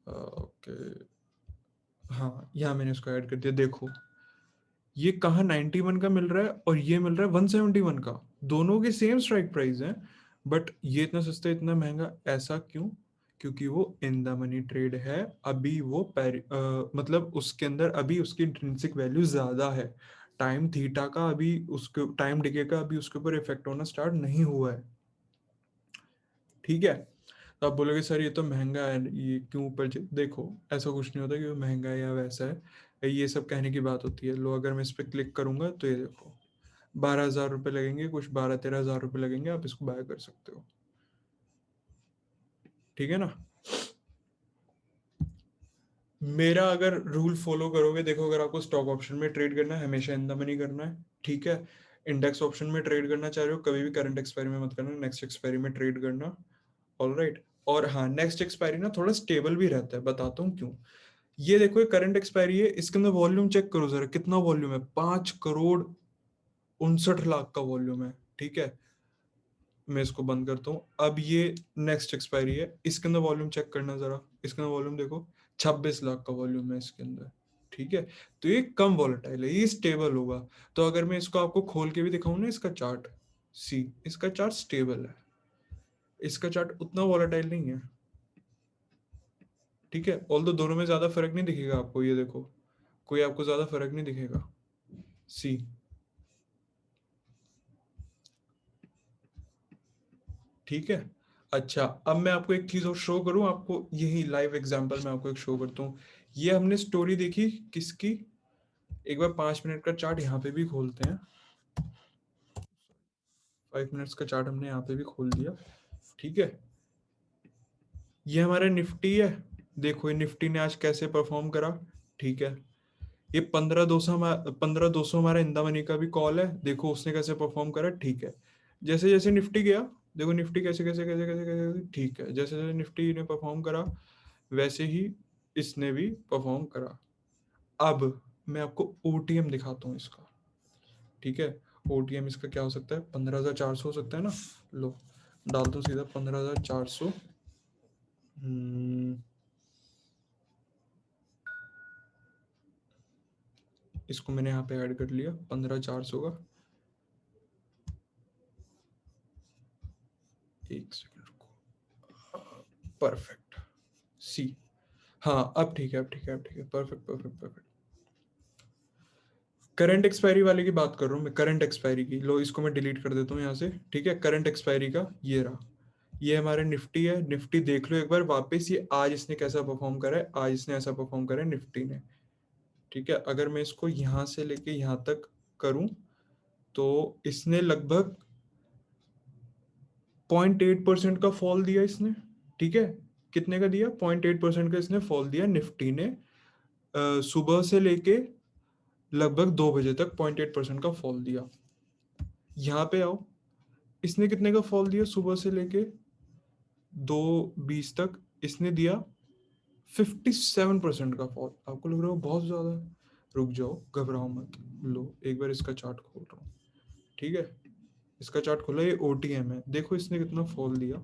ओके, हाँ, यहाँ मैंने इसको ऐड कर दिया। देखो ये कहाँ 91 का मिल रहा है और ये मिल रहा है 171 का, दोनों के सेम स्ट्राइक प्राइस है, बट ये इतना सस्ता इतना महंगा, ऐसा क्यों? क्योंकि वो इन द मनी ट्रेड है, अभी वो मतलब उसके अंदर अभी उसकी इंट्रिंसिक वैल्यू ज्यादा है, टाइम थीटा का अभी उसके टाइम डिके का अभी उसके ऊपर इफेक्ट होना स्टार्ट नहीं हुआ है। ठीक है, तो आप बोलोगे सर ये तो महंगा है, ये क्यों ऊपर देखो ऐसा कुछ नहीं होता कि वो महंगा है या वैसा है, ये सब कहने की बात होती है। लो अगर मैं इस पर क्लिक करूंगा तो ये देखो 12,000 रुपये लगेंगे, कुछ 12-13 हज़ार रुपये लगेंगे, आप इसको बाय कर सकते हो। ठीक है ना? मेरा अगर रूल फॉलो करोगे, देखो अगर आपको स्टॉक ऑप्शन में ट्रेड करना है हमेशा इन द मनी करना है, ठीक है। इंडेक्स ऑप्शन में ट्रेड करना चाह रहे हो कभी भी करंट एक्सपायरी में मत करना, नेक्स्ट एक्सपायरी में ट्रेड करना। All right. और हाँ, नेक्स्ट एक्सपायरी ना थोड़ा स्टेबल भी रहता है, बताता हूँ क्यों। ये देखो ये करंट एक्सपायरी है, इसके अंदर वॉल्यूम चेक करो जरा, कितना वॉल्यूम है, 5,59,00,000 का वॉल्यूम है। ठीक है, मैं इसको बंद करता हूँ। अब ये नेक्स्ट एक्सपायरी है, इसके अंदर वॉल्यूम चेक करना जरा, इसके अंदर वॉल्यूम देखो 26 लाख का वॉल्यूम है इसके अंदर। ठीक है, तो ये कम वॉलेटाइल है, ये स्टेबल होगा। तो अगर मैं इसको आपको खोल के भी दिखाऊं ना इसका चार्ट, सी इसका चार्ट स्टेबल है, इसका चार्ट उतना वॉलेटाइल नहीं है। ठीक है, ऑल दो दोनों में ज्यादा फर्क नहीं दिखेगा आपको, ये देखो कोई आपको ज्यादा फर्क नहीं दिखेगा। सी, ठीक है। अच्छा, अब मैं आपको एक चीज और शो करूं, आपको यही लाइव एग्जांपल मैं आपको एक शो करता हूँ। ये हमने स्टोरी देखी किसकी, एक बार 5 मिनट का चार्ट यहाँ पे भी खोलते हैं, 5 मिनट्स का चार्ट हमने यहाँ पे भी खोल दिया। ठीक है, ये हमारा निफ्टी है, देखो ये निफ्टी ने आज कैसे परफॉर्म करा। ठीक है, ये 15,200 हमारा इंदा मनी का भी कॉल है, देखो उसने कैसे परफॉर्म करा। ठीक है, जैसे जैसे निफ्टी गया, देखो निफ्टी कैसे कैसे कैसे कैसे कैसे, ठीक है, जैसे जैसे निफ्टी ने परफॉर्म करा वैसे ही इसने भी परफॉर्म करा। अब मैं आपको ओटीएम दिखाता हूँ इसका। ठीक है, ओटीएम इसका क्या हो सकता है, 15,400 हो सकता है ना। लो डाल दो सीधा 15,400। इसको मैंने यहाँ पे ऐड कर लिया 15,400 का। एक सेकंड रुको, परफेक्ट। सी, हाँ अब ठीक है, अब ठीक है, अब ठीक है, perfect perfect perfect. Current expiry वाले की बात कर रहा हूँ मैं, करंट एक्सपायरी की। लो इसको मैं डिलीट कर देता हूँ यहाँ से। ठीक है, करंट एक्सपायरी का ये रहा, ये हमारा निफ्टी है। निफ्टी देख लो एक बार वापस, ये आज इसने कैसा परफॉर्म करा है, आज इसने ऐसा परफॉर्म करा है निफ्टी ने। ठीक है, अगर मैं इसको यहाँ से लेके यहाँ तक करूं तो इसने लगभग 0.8% का फॉल दिया इसने। ठीक है, कितने का दिया, 0.8% का इसने फॉल दिया निफ्टी ने। सुबह से लेके लगभग 2 बजे तक 0.8% का फॉल दिया। यहाँ पे आओ, इसने कितने का फॉल दिया सुबह से लेके 2:20 तक, इसने दिया 57% का फॉल। आपको लग रहा हो बहुत ज्यादा है, रुक जाओ घबराओ मत। लो एक बार इसका चार्ट खोल रहा हूँ। ठीक है, इसका चार्ट खोला, ये ओटीएम है, देखो इसने कितना फॉल दिया,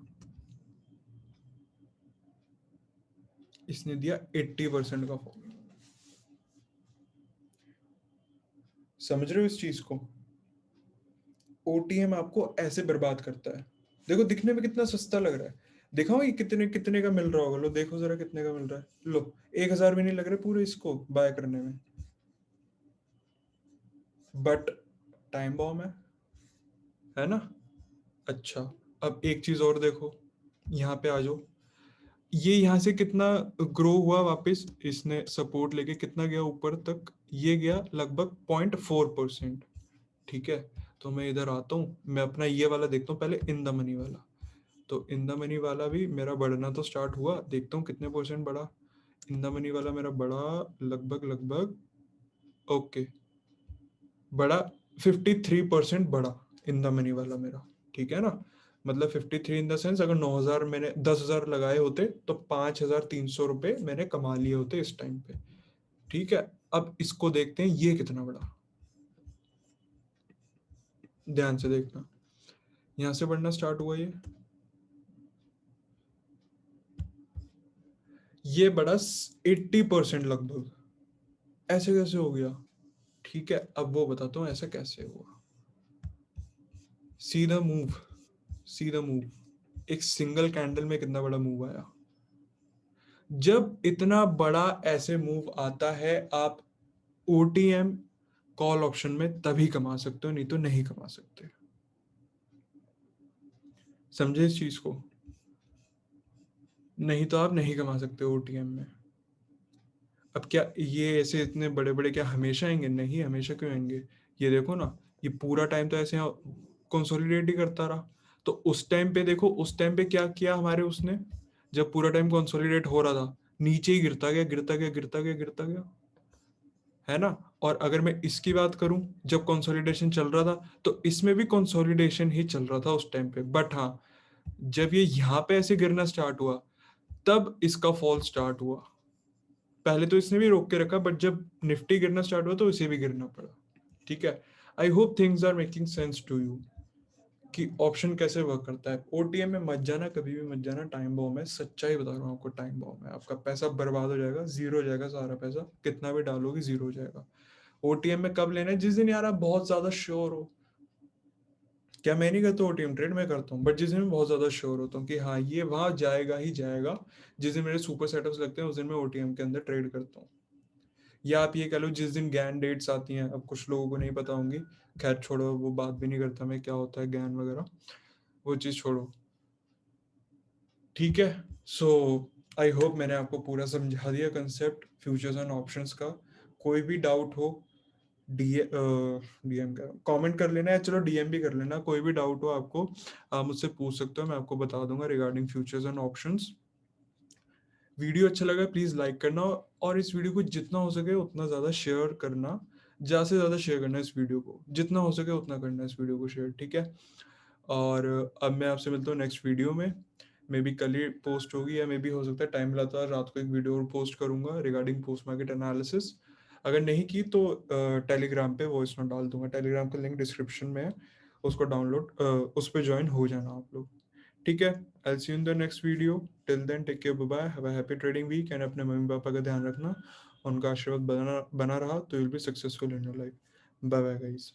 इसने दिया 80% का फॉल। समझ रहे हो इस चीज को? ओटीएम आपको ऐसे बर्बाद करता है। देखो दिखने में कितना सस्ता लग रहा है, दिखाओ ये कितने कितने का मिल रहा होगा, लो देखो जरा कितने का मिल रहा है। लो 1,000 भी नहीं लग रहे पूरे इसको बाय करने में, बट टाइम बॉम्ब है ना। अच्छा, अब एक चीज और देखो, यहाँ पे आ जाओ, ये यहाँ से कितना ग्रो हुआ वापस, इसने सपोर्ट लेके कितना गया ऊपर तक, ये गया लगभग 0.4%। ठीक है, तो मैं इधर आता हूँ, मैं अपना ये वाला देखता हूँ पहले, इन द मनी वाला। तो इन द मनी वाला भी मेरा बढ़ना तो स्टार्ट हुआ, देखता हूँ कितने परसेंट बढ़ा। इन द मनी वाला मेरा बढ़ा लगभग लगभग, ओके, बढ़ा 53% बढ़ा इन द मनी वाला मेरा। ठीक है ना, मतलब 53 इन द सेंस, अगर 9,000 मैंने 10,000 लगाए होते तो 5,300 रुपये मैंने कमा लिए होते इस टाइम पे। ठीक है, अब इसको देखते हैं ये कितना बढ़ा, ध्यान से देखना, यहाँ से बढ़ना स्टार्ट हुआ ये बढ़ा 80% लगभग। ऐसे कैसे हो गया? ठीक है, अब वो बताता हूँ ऐसा कैसे हुआ। See the move, see the move. एक सिंगल कैंडल में कितना बड़ा मूव आया। जब इतना बड़ा ऐसे मूव आता है, आप ओटीएम कॉल ऑप्शन में तभी कमा सकते हो, नहीं तो नहीं कमा सकते। समझे इस चीज को? नहीं तो आप नहीं कमा सकते ओटीएम में। अब क्या ये ऐसे इतने बड़े बड़े क्या हमेशा आएंगे? नहीं, हमेशा क्यों आएंगे? ये देखो ना, ये पूरा टाइम तो ऐसे कंसोलिडेट ही करता रहा। तो उस टाइम पे देखो, उस टाइम पे क्या किया हमारे उसने, जब पूरा टाइम कंसोलिडेट हो रहा था, नीचे ही गिरता गया, गिरता गया, गिरता गया, गिरता गया, है ना। और अगर मैं इसकी बात करूं, जब कंसोलिडेशन चल रहा था, तो इसमें भी कंसोलिडेशन ही चल रहा था उस टाइम पे। बट हाँ, जब ये यहाँ पे ऐसे गिरना स्टार्ट हुआ, तब इसका फॉल स्टार्ट हुआ। पहले तो इसने भी रोक के रखा, बट जब निफ्टी गिरना स्टार्ट हुआ तो इसे भी गिरना पड़ा। ठीक है। I hope things are making sense to you कि ऑप्शन कैसे वर्क करता है। ओटीएम में मत जाना, कभी भी मत जाना, टाइम बॉम्ब है, सच्चाई बता रहा हूँ आपको, टाइम बॉम्ब है। आपका पैसा बर्बाद हो जाएगा, जीरो हो जाएगा, सारा पैसा कितना भी डालोगे जीरो हो जाएगा। ओटीएम में कब लेना है? जिस दिन यार आप बहुत ज्यादा श्योर हो। क्या मैं नहीं करता ओटीएम ट्रेड? मैं करता हूँ, बट जिस दिन मैं बहुत ज्यादा श्योर होता हूँ कि हाँ ये वहां जाएगा ही जाएगा, जिस दिन मेरे सुपर सेटअप्स लगते हैं, उस दिन मैं ओटीएम के अंदर ट्रेड करता हूँ। या आप ये कह लो जिस दिन गैन डेट्स आती हैं, अब कुछ लोगों को नहीं पता होंगी, खैर छोड़ो, वो बात भी नहीं करता मैं क्या होता है गैन वगैरह, वो चीज़ छोड़ो। ठीक है। सो आई होप मैंने आपको पूरा समझा दिया कंसेप्ट फ्यूचर्स एंड ऑप्शंस का। कोई भी डाउट हो, डीएम कर कमेंट कर लेना है, चलो डीएम भी कर लेना। कोई भी डाउट हो आपको, आप मुझसे पूछ सकते हो, मैं आपको बता दूंगा regarding futures and options. Video अच्छा लगा प्लीज लाइक करना, और इस वीडियो को जितना हो सके उतना ज्यादा शेयर करना। ज्यादा से ज्यादा शेयर करना इस वीडियो को, जितना हो सके उतना करना इस वीडियो को शेयर। ठीक है। और अब मैं आपसे मिलता हूँ नेक्स्ट वीडियो में। मे बी कल ही पोस्ट होगी, या मे बी हो सकता है टाइम मिला तो आज रात को एक वीडियो और पोस्ट करूंगा रिगार्डिंग पोस्ट मार्केट एनालिसिस। अगर नहीं की तो टेलीग्राम पे वॉइस नोट डाल दूंगा, टेलीग्राम का लिंक डिस्क्रिप्शन में है, उसको डाउनलोड, उस पर ज्वाइन हो जाना आप लोग। ठीक है। I see you in the next video. Till then take care, bye bye, have a happy trading week, and अपने मम्मी पापा का ध्यान रखना। उनका आशीर्वाद बना बना रहा तो you will be successful in your life. Bye bye guys.